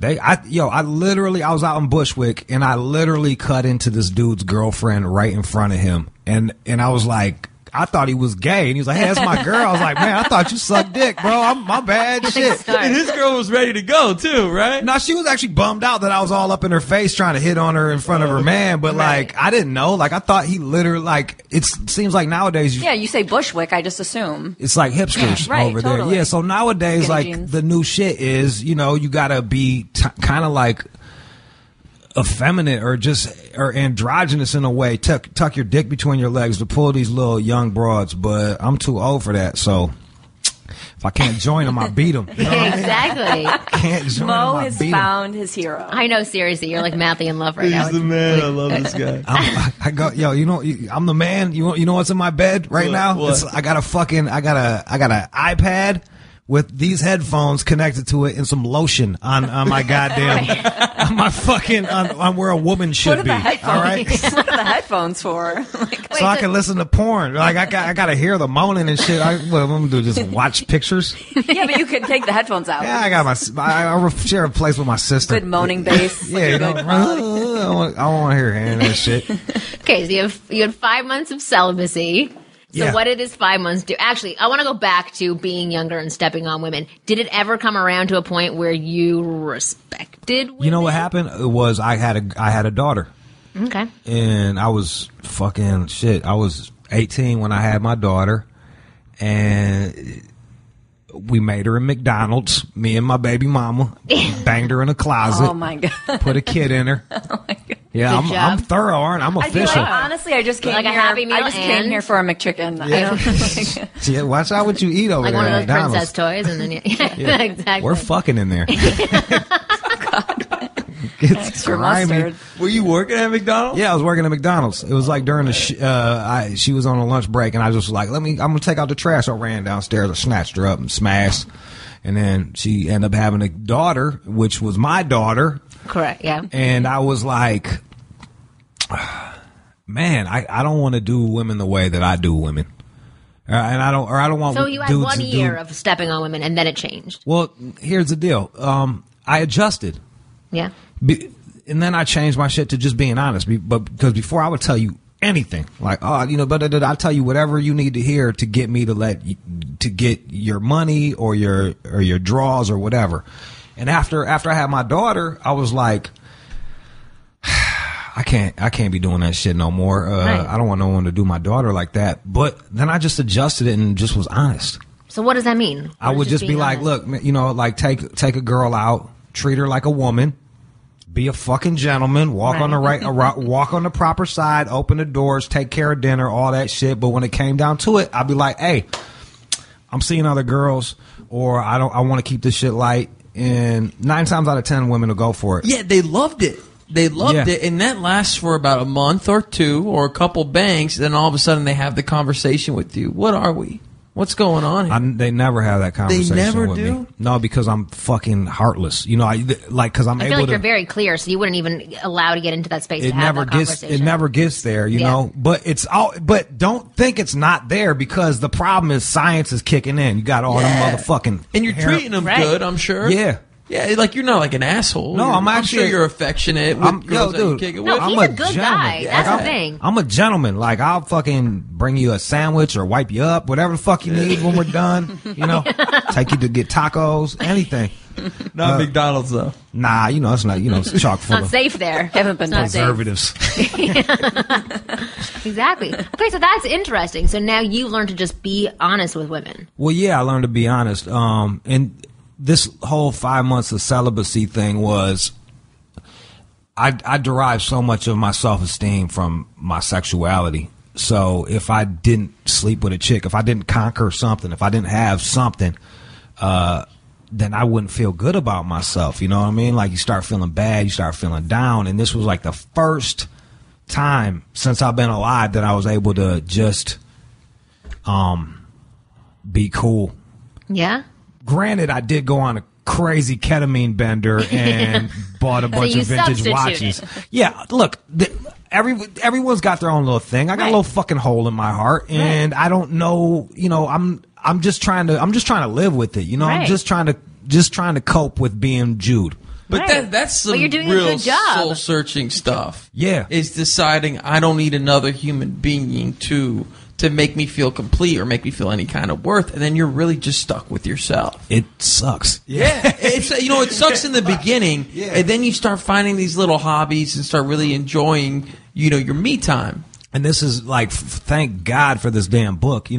I was out in Bushwick, and I literally cut into this dude's girlfriend right in front of him, and I was like, I thought he was gay, and he was like, hey, that's my girl. I was like, man, I thought you sucked dick, bro. My bad. Shit. And his girl was ready to go too, right? No, she was actually bummed out that I was all up in her face trying to hit on her in front of her man, but like, I didn't know. Like, I thought he literally, like, it seems like nowadays. You say Bushwick, I just assume. It's like hipsters over totally. there. Yeah, so nowadays, Skinny like, jeans. the new shit is, you gotta be kind of like effeminate or androgynous in a way. Tuck your dick between your legs to pull these little young broads, but I'm too old for that, so if I can't join them, I beat them. You know what I mean? Exactly. Can't join Mo them, I has beat 'em. found his hero. I know, seriously, you're like madly in love right now. He's the man. I love this guy. I go, I'm the man. You know what's in my bed right now? What? I got an iPad with these headphones connected to it and some lotion on my goddamn on my fucking on where a woman should be. All right, What are the headphones for? so I can listen to porn. Like I gotta hear the moaning and shit. What I'm gonna do? Just watch pictures? Yeah, but you could take the headphones out. Yeah, I got I share a place with my sister. Good moaning bass. Yeah, I don't want to hear any of that shit. Okay, so you had 5 months of celibacy. So Yeah. what did his 5 months do? Actually, I want to go back to being younger and stepping on women. Did it ever come around to a point where you respected women? You know what happened? It was I had a daughter. Okay. And I was fucking shit. I was 18 when I had my daughter, and we made her in McDonald's. Me and my baby mama banged her in a closet. Oh my god! Put a kid in her. Oh my god! Yeah, Good I'm job. thorough, aren't I? I'm I feel official. like, honestly, I just came Like a here. Happy Meal I just came and- here for a McChicken. Yeah. Yeah, watch out what you eat over Like there one at of those McDonald's. princess toys, and then yeah, exactly. We're fucking in there. It's Extra grimy. mustard. Were you working at McDonald's? Yeah, I was working at McDonald's. It was like during the she was on a lunch break, and I just was like, I'm gonna take out the trash. I ran downstairs, I snatched her up and smashed, and then she ended up having a daughter, which was my daughter, Correct, yeah. and I was like, man, I don't want to do women the way that I do women, and I don't want. So you had dudes 1 to year of stepping on women, and then it changed. Well, here's the deal. I adjusted. Yeah. And then I changed my shit to just being honest. But because before I would tell you anything, like, but I'll tell you whatever you need to hear to get me to get your money or your draws or whatever. And after I had my daughter, I was like, I can't be doing that shit no more. Right. I don't want no one to do my daughter like that. But then I just adjusted it and just was honest. So what does that mean? I would just be being like, honest? look, like take a girl out, treat her like a woman, be a fucking gentleman, walk on the walk on the proper side, open the doors, take care of dinner, all that shit. But when it came down to it, I'd be like, hey, I'm seeing other girls, or I want to keep this shit light. and 9 times out of 10 women will go for it. Yeah, they loved it. They loved it, and that lasts for about a month or two or a couple bangs, then all of a sudden they have the conversation with you. What are we? What's going on here? They never have that conversation. They never with do? me. No, because I'm fucking heartless. You know, because I'm I able feel like to. you're very clear, so you wouldn't even allow to get into that space to have that conversation. It never gets there, you know. But it's all. But don't think it's not there, because the problem is science is kicking in. You got all them motherfucking. And you're treating them good, I'm sure. Yeah. Yeah, like you're not like an asshole. No, I'm actually. sure you're affectionate with girls that you kick it with. No, he's a good guy. That's the thing. I'm a gentleman. Like, I'll fucking bring you a sandwich or wipe you up, whatever the fuck you need when we're done. You know, take you to get tacos, anything. Not McDonald's though. Nah, you know it's not. You know, it's chock full Not of safe there. Haven't been preservatives. Exactly. Okay, so that's interesting. So now you've learned to just be honest with women. Well, yeah, I learned to be honest. And this whole 5 months of celibacy thing was, I derived so much of my self-esteem from my sexuality. So if I didn't sleep with a chick, if I didn't conquer something, if I didn't have something, then I wouldn't feel good about myself. You know what I mean? Like, you start feeling bad, you start feeling down. And this was like the first time since I've been alive that I was able to just be cool. Yeah? Granted, I did go on a crazy ketamine bender and bought a bunch of vintage watches. Yeah, look, everyone's got their own little thing. I got a little fucking hole in my heart, and I don't know. You know, I'm just trying to live with it. You know, I'm just trying to cope with being Jude. But that's some you're doing a real good job. soul-searching stuff. Yeah. Is deciding I don't need another human being to make me feel complete or make me feel any kind of worth, and then you're really just stuck with yourself. It sucks. Yeah. It's, it sucks in the beginning, and then you start finding these little hobbies and start really enjoying, your me time. And this is like, thank God for this damn book,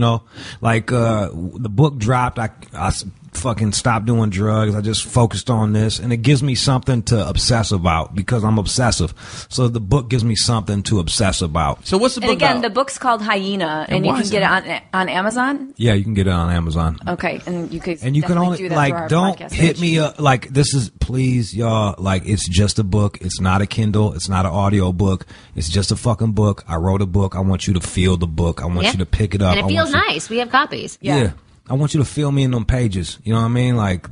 like, the book dropped. I fucking stopped doing drugs. I just focused on this, and it gives me something to obsess about because I'm obsessive. So the book gives me something to obsess about. So what's the book And again, about? the book's called Hyena, and you can get it on Amazon. Yeah, you can get it on Amazon. Okay, and you can only do that through our don't podcast hit page. me up like this is, please, y'all, like, it's just a book. It's not a Kindle. It's not an audio book. It's just a fucking book. I wrote a book. I want you to feel the book. I want you to pick it up. And it feels nice. We have copies. Yeah. I want you to feel me in them pages. You know what I mean? Like,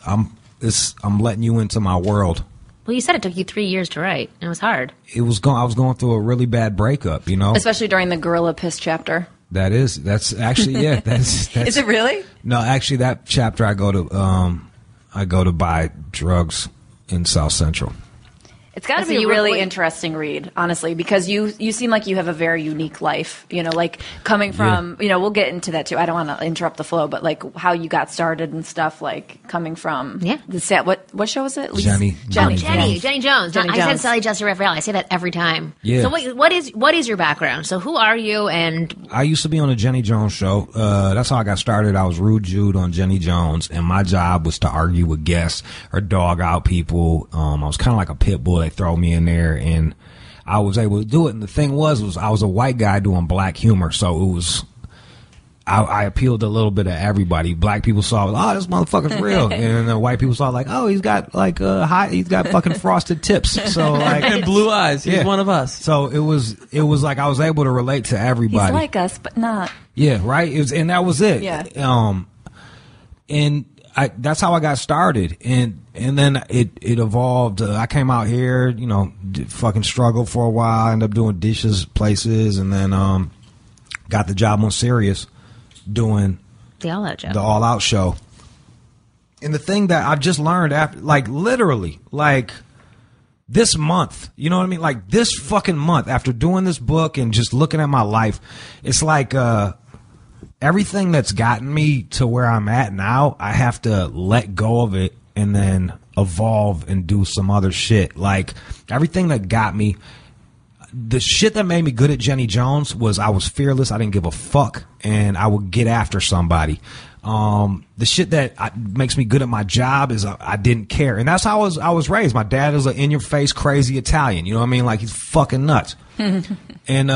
I'm letting you into my world. Well, you said it took you 3 years to write, and it was hard. I was going through a really bad breakup, Especially during the gorilla piss chapter. That's actually, yeah, that's Is it really? No, actually, that chapter I go to buy drugs in South Central. It's got to be a really interesting read, honestly, because you seem like you have a very unique life. Like coming from, we'll get into that too. I don't want to interrupt the flow, but like how you got started and stuff, like coming from the set. What show was it? Jenny Jones. Jenny I said Jones. Sally Jesse Raphael. I say that every time. Yeah. So what is your background? So who are you? And I used to be on the Jenny Jones show. That's how I got started. I was Rude Jude on Jenny Jones, and my job was to argue with guests or dog out people. I was kind of like a pit bull. They throw me in there, and I was able to do it. And the thing was I was a white guy doing black humor, so it was I appealed to a little bit of everybody. Black people saw, oh, this motherfucker's real, and the white people saw like, oh, he's got like he's got fucking frosted tips, so like, and blue eyes. He's one of us. So it was like I was able to relate to everybody. He's like us, but not. Yeah, right. And that was it. Yeah. And that's how I got started, and then it evolved. I came out here, fucking struggled for a while. Ended up doing dishes places, and then got the job on Sirius doing the All Out show. The All Out show. And the thing that I've just learned after, like, literally, like, this month, you know what I mean? Like, this fucking month, after doing this book and just looking at my life, it's like everything that's gotten me to where I'm at now, I have to let go of it and then evolve and do some other shit. Like, everything that got me, the shit that made me good at Jenny Jones was I was fearless. I didn't give a fuck, and I would get after somebody. the shit that makes me good at my job is I didn't care. And that's how I was raised. My dad is an in-your-face crazy Italian. You know what I mean? Like, he's fucking nuts. And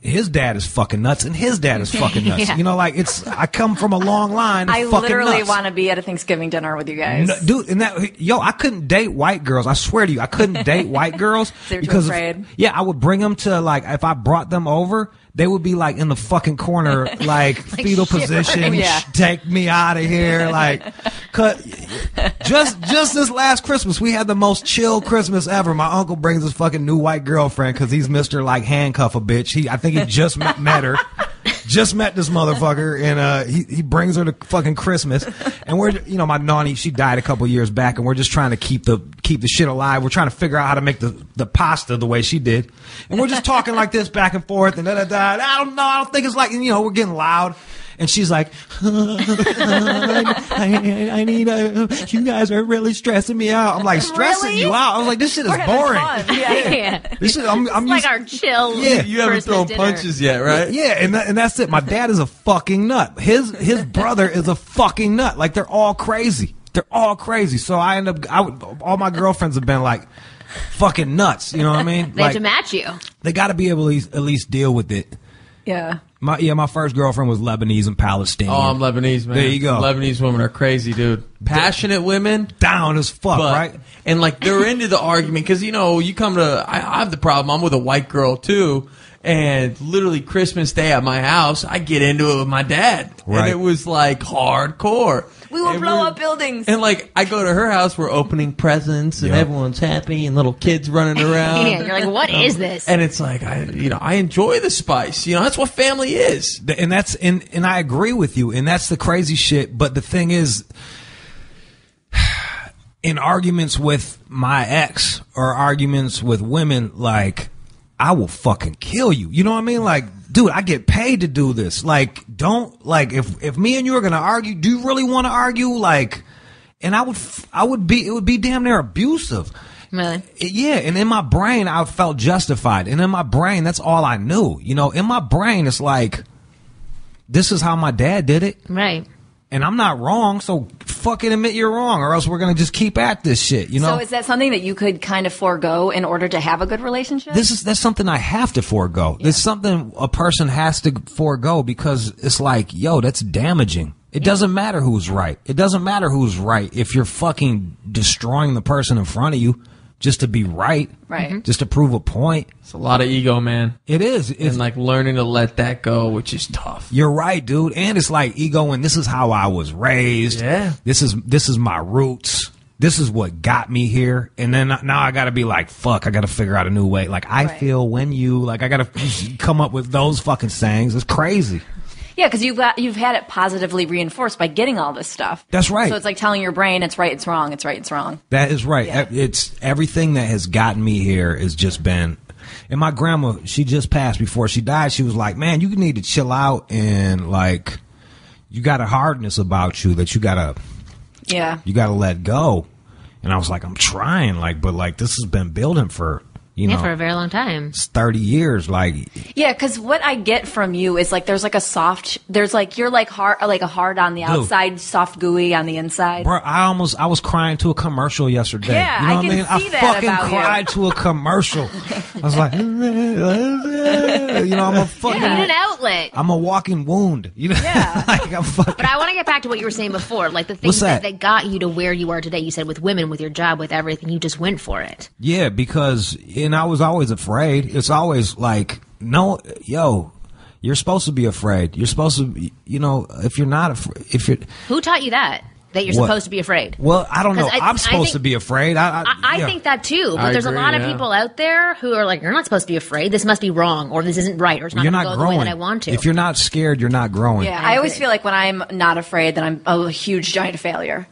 his dad is fucking nuts, and his dad is fucking nuts. Yeah. You know, like, I come from a long line of I fucking literally nuts. want to be at a Thanksgiving dinner with you guys. No, dude, and I couldn't date white girls. I swear to you, I couldn't date white girls They were too because afraid. I would bring them to, like, if I brought them over, they would be like in the fucking corner, like fetal position. Yeah. Take me out of here, like. Just this last Christmas, we had the most chill Christmas ever. My uncle brings his fucking new white girlfriend because he's Mr. like handcuff a bitch. I think he just met her. Just met this motherfucker, and he brings her to fucking Christmas, and we're, you know, my nanny, she died a couple years back, and we're just trying to keep the shit alive. We're trying to figure out how to make the pasta the way she did, and we're just talking like this back and forth, and I don't know, I don't think it's like, you know, we're getting loud. And she's like, I need you guys are really stressing me out. I'm like, stressing Really? you out? I was like, this shit is We're having boring. fun. Yeah. This shit, I'm It's like used, our chill. Yeah, You haven't Christmas thrown dinner. punches yet, right? yeah, and that's it. My dad is a fucking nut. His brother is a fucking nut. Like, they're all crazy. They're all crazy. So all my girlfriends have been like fucking nuts. You know what I mean? They have Like, to match you. they got to be able to at least deal with it. Yeah. My first girlfriend was Lebanese and Palestinian. Oh, I'm Lebanese, man. There you go. Lebanese women are crazy, dude. Passionate women. Down as fuck, But, right? and like they're into the argument because, you know, you come to, I have the problem. I'm with a white girl too, and literally Christmas Day at my house, I get into it with my dad, Right. and it was like hardcore. We will And blow we're- up buildings. And like I go to her house, we're opening presents, and Yeah. everyone's happy, and little kids running around. Yeah, you're like, what is this? And it's like I enjoy the spice. You know, that's what family is. And that's and I agree with you, and that's the crazy shit. But the thing is, in arguments with my ex or arguments with women, like, I will fucking kill you. You know what I mean? Like, dude, I get paid to do this. Like, don't, like, if me and you are gonna argue, do you really want to argue? Like, and it would be damn near abusive. Really? Yeah, and in my brain, I felt justified. And in my brain, that's all I knew. You know, in my brain, it's like, this is how my dad did it. Right. And I'm not wrong, so fucking admit you're wrong, or else we're going to just keep at this shit, you know? So is that something that you could kind of forego in order to have a good relationship? That's something I have to forego. It's something a person has to forego because it's like, yo, that's damaging. It doesn't matter who's right. It doesn't matter who's right if you're fucking destroying the person in front of you just to be right. Right. Just to prove a point. It's a lot of ego, man. It is. It's And like learning to let that go, which is tough. You're right, dude. And it's like ego, and this is how I was raised. Yeah. This is my roots. This is what got me here. And then now I got to be like, fuck, I got to figure out a new way. Like, I Right. feel when you, like, I got to come up with those fucking sayings. It's crazy. Yeah, because you've had it positively reinforced by getting all this stuff. That's right. So it's like telling your brain it's right, it's wrong, it's right, it's wrong. That is right. Yeah. It's everything that has gotten me here has just been. And my grandma, she just passed. Before she died, she was like, man, you need to chill out, and like, you got a hardness about you that you gotta let go. And I was like, I'm trying, like, but like, this has been building for, you know, For a very long time. 30 years. Like, Yeah, because what I get from you is like there's like you're like a hard on the outside, soft gooey on the inside. bro, I was crying to a commercial yesterday. Yeah, you know I what can I mean? see I that fucking about you. cried to a commercial. I was like, you know, I'm a fucking. You need an outlet. I'm a walking wound. You know? Yeah. Like, I'm fucking. But I want to get back to what you were saying before, like the things What's that? that got you to where you are today. You said with women, with your job, with everything, you just went for it. Yeah, because, and I was always afraid. It's always like, no, yo, you're supposed to be afraid. You're supposed to, you know, if you're not afraid, if you're, Who taught you that you're What? supposed to be afraid? well, I don't know. 'Cause I'm I supposed think- to be afraid. I yeah. think that too, but I there's agree, a lot of yeah. people out there who are like, you're not supposed to be afraid. This must be wrong, or this isn't right, or it's not You're going to not go the way growing. that I want to. If you're not scared, you're not growing. Yeah, I I always agree. feel like when I'm not afraid, then I'm a huge giant failure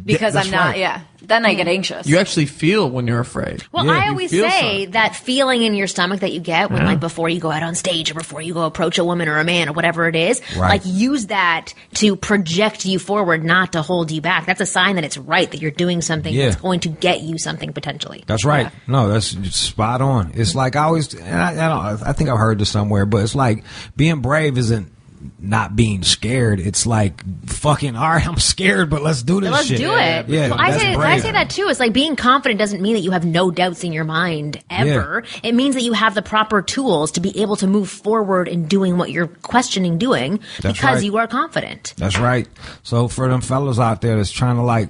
because that's I'm not. right. Yeah, then I get anxious. You actually feel when you're afraid. Well, Yeah, I you always feel say something. that feeling in your stomach that you get when, like, before you go out on stage or before you go approach a woman or a man or whatever it is, Right. like, use that to project you forward, not to hold you back. That's a sign that it's right, that you're doing something Yeah. that's going to get you something potentially. That's right. No, that's spot on. It's like I always, and I think I've heard this somewhere, but it's like being brave isn't not being scared. It's like, fucking, all right, I'm scared, but let's do this Let's shit. do it. Yeah, I that's say that too. It's like being confident doesn't mean that you have no doubts in your mind ever. Yeah. It means that you have the proper tools to be able to move forward in doing what you're questioning doing That's because right. you are confident. That's right. So for them fellas out there that's trying to like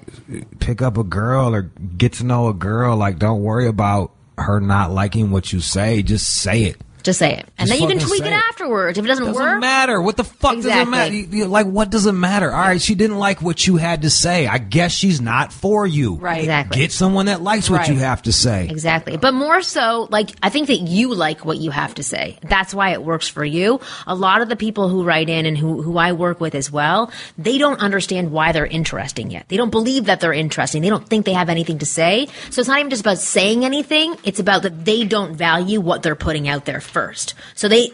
pick up a girl or get to know a girl, like don't worry about her not liking what you say. Just say it. Just say it. And Just then you can fucking tweak say it it. afterwards. If it doesn't Doesn't work. matter. What the fuck does it matter? Like, what does it matter? All right, she didn't like what you had to say. I guess she's not for you. Right. Exactly. Get someone that likes what Right. you have to say. Exactly. But more so, like, I think that you like what you have to say. That's why it works for you. A lot of the people who write in and who I work with as well, they don't understand why they're interesting yet. They don't believe that they're interesting. They don't think they have anything to say. So it's not even just about saying anything. It's about that they don't value what they're putting out there first. So they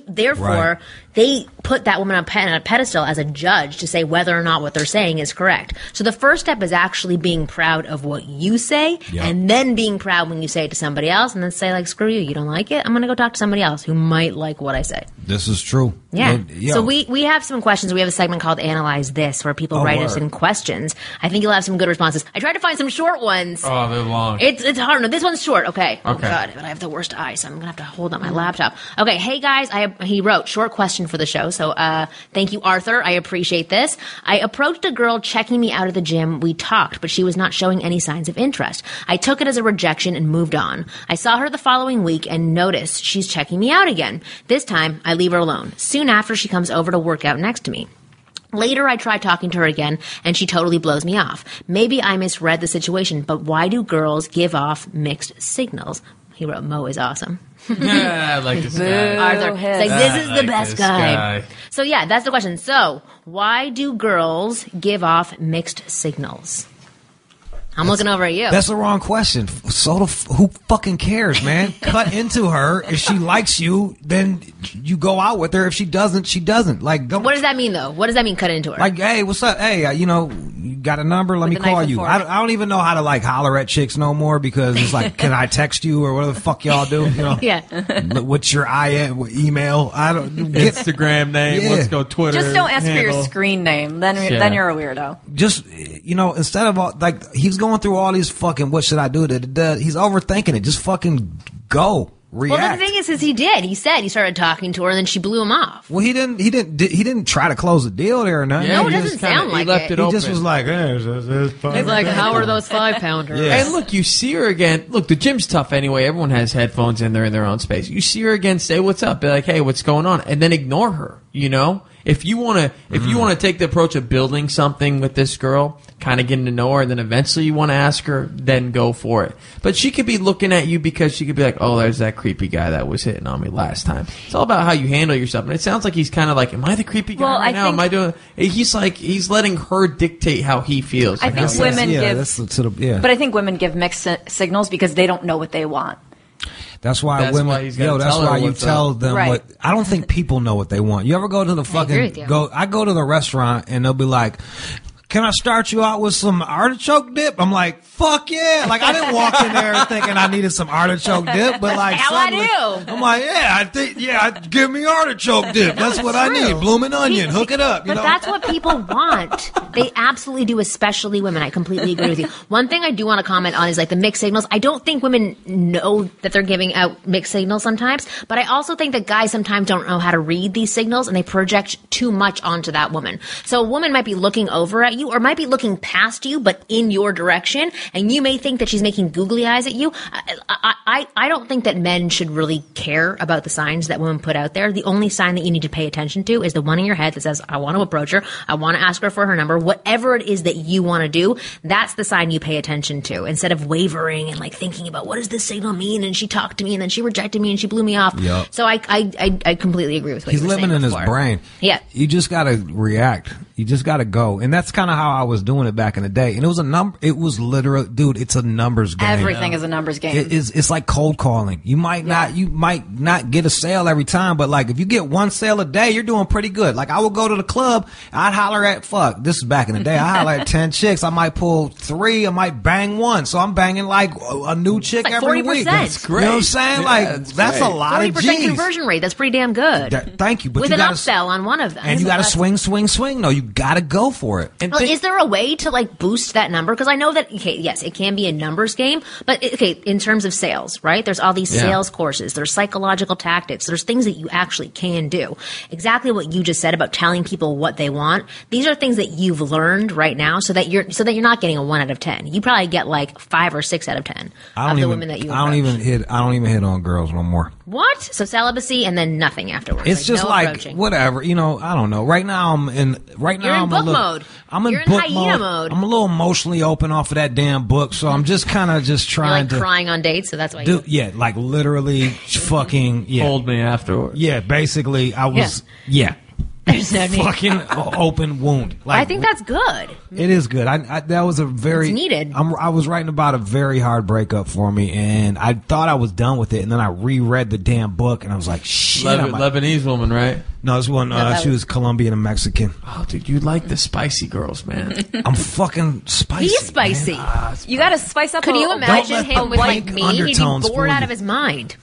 therefore Right. they put that woman on a pedestal as a judge to say whether or not what they're saying is correct. So the first step is actually being proud of what you say, Yep. and then being proud when you say it to somebody else, and then say like, "Screw you, you don't like it. I'm going to go talk to somebody else who might like what I say." This is true. Yeah. And, yo, So we have some questions. We have a segment called Analyze This where people write us word. in questions. I think you'll have some good responses. I tried to find some short ones. Oh, they're long. It's hard. No, this one's short. Okay. Oh Okay. God, but I have the worst eyes, so I'm gonna have to hold up my laptop. Okay. Hey guys, he wrote short question for the show. So thank you, Arthur. I appreciate this. I approached a girl checking me out of the gym. We talked, but she was not showing any signs of interest. I took it as a rejection and moved on. I saw her the following week and noticed she's checking me out again. This time, I leave her alone. Soon after, she comes over to work out next to me. Later, I try talking to her again, and she totally blows me off. Maybe I misread the situation, but why do girls give off mixed signals? He wrote, Mo is awesome. Yeah, I like this guy. Arthur, he's like, this is the best this guy. So yeah, that's the question. So why do girls give off mixed signals? I'm looking over at you. That's the wrong question. So who fucking cares, man? Cut into her. If she likes you, then you go out with her. If she doesn't, she doesn't. Like, don't. What does that mean, though? What does that mean, cut into her? Like, hey, what's up? Hey, you got a number? Let me a knife call and you. fork. I don't even know how to like holler at chicks no more because it's like, can I text you or whatever the fuck y'all do? You know? Yeah. What's your email? I don't get Instagram name. Yeah. Let's go Twitter. Just don't ask for your handle. screen name. Then you're a weirdo. just instead of all, like he's going through all these fucking what should I do? He's overthinking it. Just fucking go. React. Well, the thing is he did. He said he started talking to her, and then she blew him off. Well, he didn't try to close the deal there or nothing. Yeah, No, it he doesn't just kinda- sound like he left it. it He open. just was like, He's like, how are those 5-pounders? Yeah. And look, you see her again. Look, the gym's tough anyway. Everyone has headphones and they're in their own space. You see her again, say what's up, be like, hey, what's going on, and then ignore her. You know, if you want to take the approach of building something with this girl, kind of getting to know her, and then eventually you want to ask her, then go for it. But she could be looking at you because she could be like, oh, there's that creepy guy that was hitting on me last time. It's all about how you handle yourself. And it sounds like he's kind of like, am I the creepy guy Well, right I now? think- Am I doing? He's letting her dictate how he feels. I Like, think how- women yeah, give, that's to the, yeah. but I think women give mixed signals because they don't know what they want. That's why That's women. why he's gotta that's tell her why you what's tell up. them Right. what. I don't think people know what they want. You ever go to the agree with you. fucking I go to the restaurant and they'll be like, "Can I start you out with some artichoke dip?" I'm like, "Fuck yeah!" Like I didn't walk in there thinking I needed some artichoke dip, but like Hell, I suddenly, do. I'm like, give me artichoke dip. That's what I need. Blooming onion, hook it up. But that's what people want. They absolutely do, especially women. I completely agree with you. One thing I do want to comment on is like the mixed signals. I don't think women know that they're giving out mixed signals sometimes, but I also think that guys sometimes don't know how to read these signals and they project too much onto that woman. So a woman might be looking over at you or might be looking past you, but in your direction, and you may think that she's making googly eyes at you. I don't think that men should really care about the signs that women put out there. The only sign that you need to pay attention to is the one in your head that says, I want to approach her. I want to ask her for her number. Whatever it is that you want to do, that's the sign you pay attention to instead of wavering and like thinking about what does this signal mean? And she talked to me and then she rejected me and she blew me off. Yep. So I completely agree with what He's you were living saying in his before. brain. Yeah. You just gotta react. You just gotta go, and that's kind kind of how I was doing it back in the day. And it was a number. It was literal, dude. It's a numbers game. Everything is a numbers game. It's like cold calling. You might not get a sale every time, but like if you get one sale a day, you're doing pretty good. Like I would go to the club, I'd holler at this is back in the day. I holler at 10 chicks. I might pull 3. I might bang 1. So I'm banging like a new chick like every 40%. week. That's great. You know what I'm saying? Yeah, like that's a great. lot of 40% G's. conversion rate. That's pretty damn good. Thank you. But With you an gotta upsell on one of them. and you got to swing. No, you got to go for it. And Well, think- is there a way to like boost that number? Because I know that yes, it can be a numbers game, but in terms of sales, right? There's all these sales courses. There's psychological tactics. There's things that you actually can do. Exactly what you just said about telling people what they want. These are things that you've learned right now, so that you're not getting a 1 out of 10. You probably get like 5 or 6 out of 10 of the women that you. I don't even hit on girls no more. What? So celibacy and then nothing afterwards. It's just no like approaching. whatever, I don't know. Right now I'm in book mode. I'm in You're in book hyena mode. I'm a little emotionally open off of that damn book, so I'm just kind of You're trying like to crying on dates, so that's why. do like literally fucking hold me afterwards. Yeah, basically I was There's no need. fucking open wound. Like I think that's good. it is good. I that was a very It's needed. I was writing about a very hard breakup for me, and I thought I was done with it, and then I reread the damn book, and I was like, shit. Lebanese woman, right? No, this one she was Colombian and Mexican. Oh, dude, you like the spicy girls, man. I'm fucking spicy. He's spicy. Man. You got to spice up. Could you imagine let him the with like pink me? He'd be undertones bored fool out you. of his mind.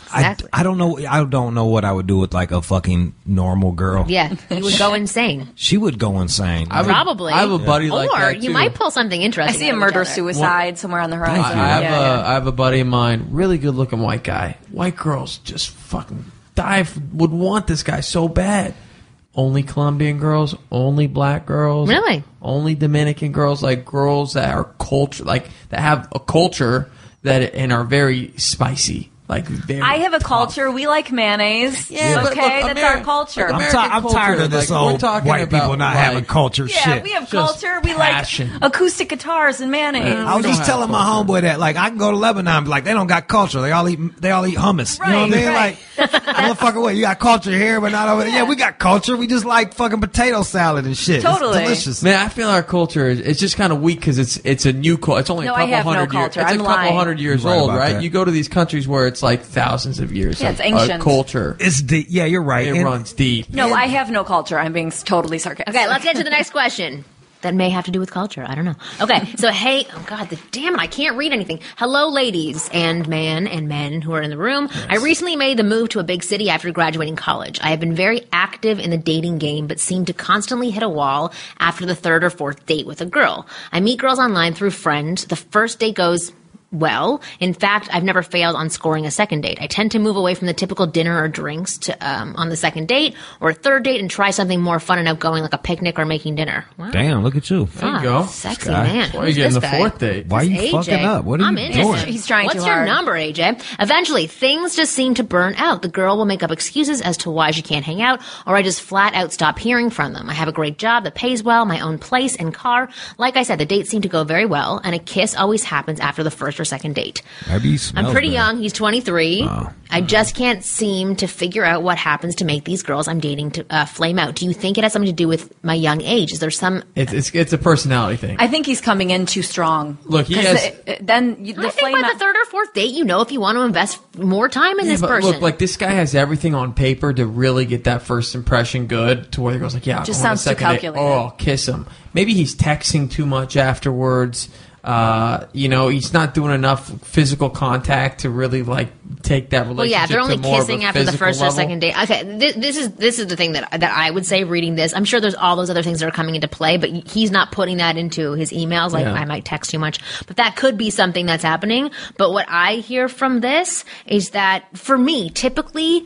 Exactly. I don't know. I don't know what I would do with like a fucking normal girl. Yeah, he would go insane. She would go insane. Probably. I have a buddy like or that, you too. might pull something I interesting. see a out of murder each other. suicide somewhere on the horizon. I have a buddy of mine, really good looking white guy. White girls just fucking would want this guy so bad. Only Colombian girls, only black girls, Really? only Dominican girls, like girls that are culture, like that have a culture and are very spicy. Like very I have a tough. culture. We like mayonnaise. Yeah, but okay, look, that's our culture. I'm tired of this like, we're old talking white people about not life. having culture Yeah, shit. we have Just culture. We passion. like acoustic guitars and mayonnaise. I was don't just have telling my culture. homeboy that, like, I can go to Lebanon and be like, they don't got culture. They all eat hummus. You know what I mean? Right. Like, motherfucker, what? You got culture here, but not over there. Yeah, we got culture. We just like fucking potato salad and shit. Totally. It's delicious. Man, I feel our culture it's just kind of weak because it's a new culture. It's only No, a I couple have no hundred years. culture. It's I'm a couple lying. hundred years You're right old, about right? that. You go to these countries where it's like thousands of years. Yeah, of, it's ancient. Culture. It's deep. Yeah, you're right. It And- runs deep. No, I have no culture. I'm being totally sarcastic. Okay, let's get to the next question. That may have to do with culture. I don't know. Okay, so hey, oh God, damn it, I can't read anything. Hello, ladies and men who are in the room. Yes. I recently made the move to a big city after graduating college. I have been very active in the dating game, but seem to constantly hit a wall after the 3rd or 4th date with a girl. I meet girls online through friends. The first date goes well. In fact, I've never failed on scoring a second date. I tend to move away from the typical dinner or drinks to on the second date or a third date and try something more fun and outgoing like a picnic or making dinner. Wow. Damn, look at you. There you go. Sexy Guy. man. Why are you Who's getting this the guy? 4th date? Why are you AJ. fucking up? What are I'm you into doing? it. He's trying What's too your hard. number, AJ? Eventually, things just seem to burn out. The girl will make up excuses as to why she can't hang out, or I just flat out stop hearing from them. I have a great job that pays well, my own place and car. Like I said, the dates seem to go very well, and a kiss always happens after the first or second date. Maybe he I'm smells pretty good. young. He's 23. Oh. I just can't seem to figure out what happens to make these girls I'm dating to flame out. Do you think it has something to do with my young age? Is there some... It's a personality thing. I think he's coming in too strong. Look, he 'Cause has- then the I think flame by the 3rd or 4th date, you know if you want to invest more time in this but person. look, like this guy has everything on paper to really get that first impression good to where he goes like, yeah, Just I want sounds too a second date. calculated. Oh, I'll kiss him. Maybe he's texting too much afterwards. He's not doing enough physical contact to really like take that relationship. Well, yeah, if they're only to more of kissing a after the physical first or level. second date. Okay, this is the thing that I would say reading this. I'm sure there's all those other things that are coming into play, but he's not putting that into his emails. Like, Yeah. I might text too much, but that could be something that's happening. But what I hear from this is that for me, typically,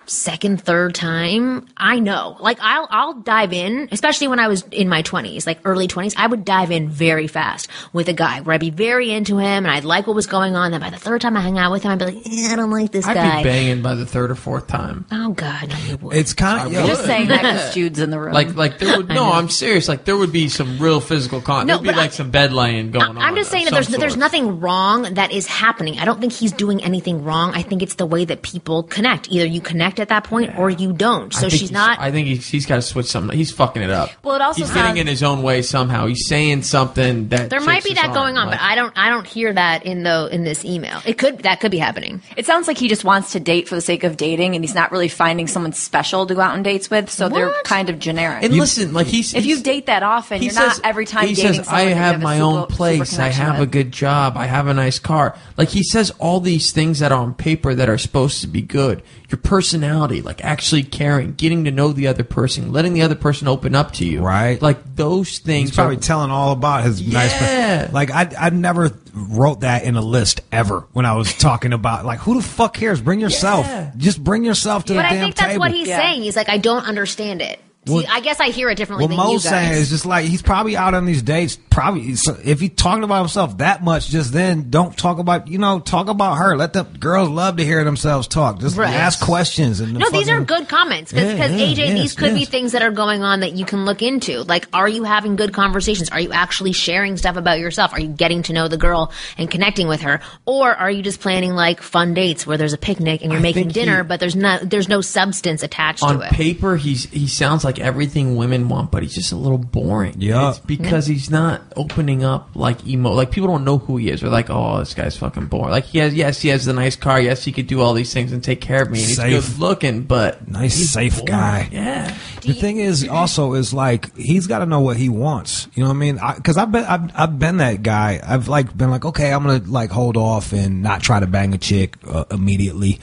second, third time, I know. Like, I'll dive in, especially when I was in my 20s, like early 20s, I would dive in very fast with a guy where I'd be very into him and I'd like what was going on. Then by the third time I hang out with him, I'd be like, I don't like this I'd guy. be banging by the 3rd or 4th time. Oh, God, no, you would. It's kind of... I would. Just saying that because Jude's in the room. Like there would no, I'm serious. Like there would be some real physical contact. No, There'd be but like some bed laying going on. I'm just saying of that some there's sort. nothing wrong that is happening. I don't think he's doing anything wrong. I think it's the way that people connect. Either you connect connect at that point, or you don't. So she's not. I think he's got to switch something. He's fucking it up. Well, it also he's getting in his own way somehow. He's saying something that there might be that going on, but I don't hear that in this email. That could be happening. It sounds like he just wants to date for the sake of dating, and he's not really finding someone special to go out on dates with. So they're kind of generic. And listen, like if you date that often, you're not every time he dating says, someone. I have my own place. I have a good job. I have a nice car. Like he says all these things that are on paper that are supposed to be good. Your personality, like actually caring, getting to know the other person, letting the other person open up to you. Right. Like those things. He's probably telling all about his nice person. Like I never wrote that in a list ever when I was talking about like who the fuck cares? Bring yourself. Yeah. Just bring yourself to the damn table. But I think that's what he's saying. He's like, I don't understand it. Well, I guess I hear it differently than you guys. What Mo's saying is just like he's probably out on these dates. Probably if he's talking about himself that much, just then don't talk about talk about her. Let the girls love to hear themselves talk. Just ask questions. And these are good comments because AJ, these could be things that are going on that you can look into. Like, are you having good conversations? Are you actually sharing stuff about yourself? Are you getting to know the girl and connecting with her, or are you just planning like fun dates where there's a picnic and you're making dinner, but there's no substance attached to it? On paper, he sounds like everything women want, but he's just a little boring. Yeah, it's because he's not opening up like like people don't know who he is. They're like, oh, this guy's fucking boring. Like he has the nice car. Yes, he could do all these things and take care of me. And he's good looking, but nice, safe boring guy. Yeah. The thing is, also, is like he's got to know what he wants. You know what I mean? Because I've been that guy. I've been like, okay, I'm gonna like hold off and not try to bang a chick immediately.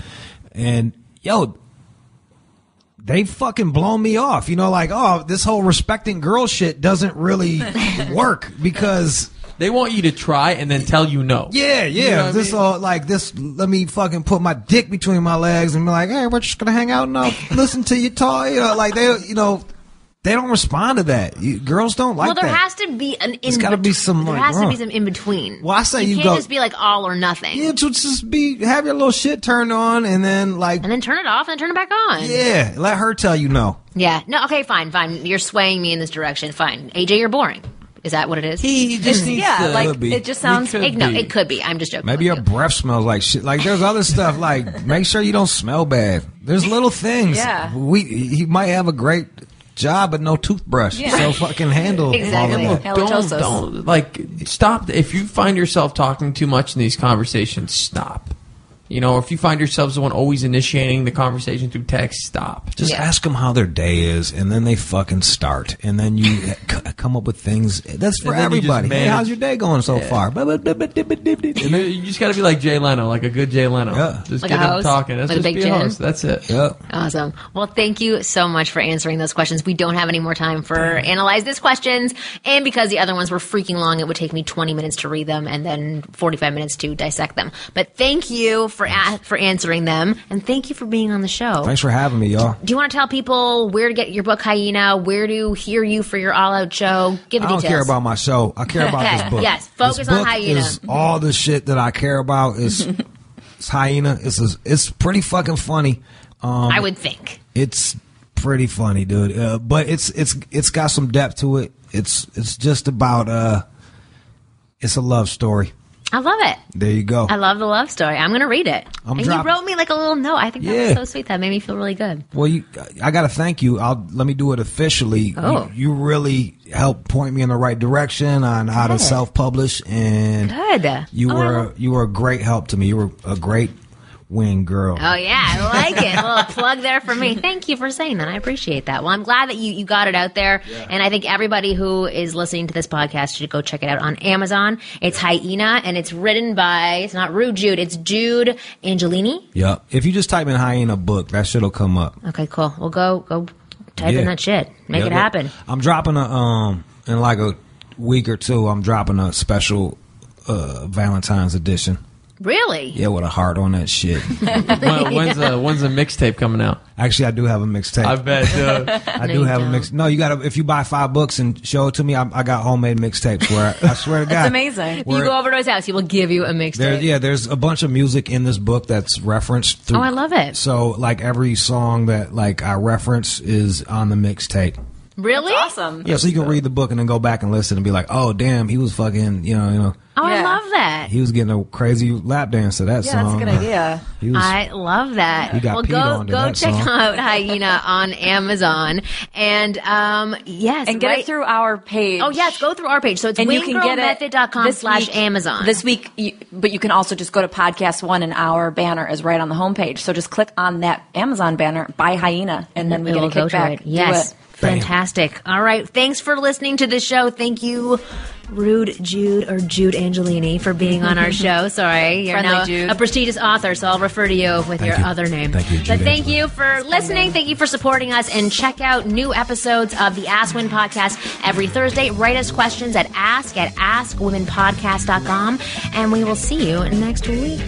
And they fucking blown me off. Like, oh, this whole respecting girl shit doesn't really work because they want you to try and then tell you no. Yeah. You know this all like this. Let me fucking put my dick between my legs and be like, hey, we're just gonna hang out and listen to you talk. Like they don't respond to that. Girls don't like that. Well, there has to be an in. There's got to be some. There has to be some in between. Well, I say you can't just be like all or nothing. Yeah, just have your little shit turned on and then turn it off and turn it back on. Yeah, let her tell you no. Yeah, no, okay, fine. You're swaying me in this direction. Fine, AJ, you're boring. Is that what it is? He just needs to. It just sounds. It could be. I'm just joking. Maybe your breath smells like shit. Like there's other stuff. Like make sure you don't smell bad. There's little things. Yeah. He might have a great job but no toothbrush. Yeah. So fucking handle exactly. all of that. Don't like stop. If you find yourself talking too much in these conversations, stop. If you find yourself the one always initiating the conversation through text, stop. Just ask them how their day is, and then they fucking start. And then you come up with things. That's for everybody. Hey, how's your day going so far? And then you just got to be like Jay Leno, like a good Jay Leno. Yeah. Just like get them talking. That's like just a big be a host. That's it. Yeah. Awesome. Well, thank you so much for answering those questions. We don't have any more time for Analyze This questions. And because the other ones were freaking long, it would take me 20 minutes to read them and then 45 minutes to dissect them. But thank you for answering them, and thank you for being on the show. Thanks for having me, y'all. Do you want to tell people where to get your book, Hyena, where to hear you for your all-out show? Give the details. I don't care about my show. I care about this book. Yes, focus on Hyena. Is all the shit that I care about is Hyena. It's pretty fucking funny. I would think. It's pretty funny, dude. But it's got some depth to it. It's just about it's a love story. I love it. There you go. I love the love story. I'm going to read it. You wrote me like a little note. I think that was so sweet. That made me feel really good. Well, I got to thank you. Let me do it officially. Oh. You really helped point me in the right direction on how to self-publish, and good. You were a great help to me. You were a great wing girl. Oh yeah, I like it. A little plug there for me. Thank you for saying that. I appreciate that. Well, I'm glad that you got it out there, and I think everybody who is listening to this podcast should go check it out on Amazon. It's Hyena, and it's written by, it's not Rude Jude, it's Jude Angelini. Yep. If you just type in Hyena book, that shit'll come up. Okay, cool. Well, go type in that shit. Make it happen. I'm dropping in like a week or two, I'm dropping a special Valentine's edition. Really? Yeah, with a heart on that shit. When's the mixtape coming out? Actually, I do have a mixtape. I bet, dude. I do have a mix. No, you gotta. If you buy 5 books and show it to me, I got homemade mixtapes. Where I swear to God, it's amazing. If you go over to his house, he will give you a mixtape. There's a bunch of music in this book that's referenced through. Oh, I love it. So like every song that like I reference is on the mixtape. Really? That's awesome. Yeah, so you can read the book and then go back and listen and be like, oh, damn, he was fucking, you know. Oh, Yeah. I love that. He was getting a crazy lap dance to that Yeah, song. that's a good idea. He was, I love that. He got well, peed on to go that check song. out Hyena on Amazon, and yes, And get right- it through our page. Oh yes, go through our page. So it's And you can get it wingirlmethod.com/Amazon. This week, but you can also just go to Podcast One, and our banner is right on the homepage. So just click on that Amazon banner, buy Hyena, and then we It get a will go to kickback. it. Yes. Do it. Fantastic. All right. Thanks for listening to the show. Thank you, Rude Jude or Jude Angelini, for being on our show. Sorry. You're Friendly now Jude. a prestigious author, so I'll refer to you with your you. other name. Thank you, But Jude thank Angelini. you for listening. Thank you for supporting us. And check out new episodes of the Ask Women Podcast every Thursday. Write us questions at ask@askwomenpodcast.com. And we will see you next week.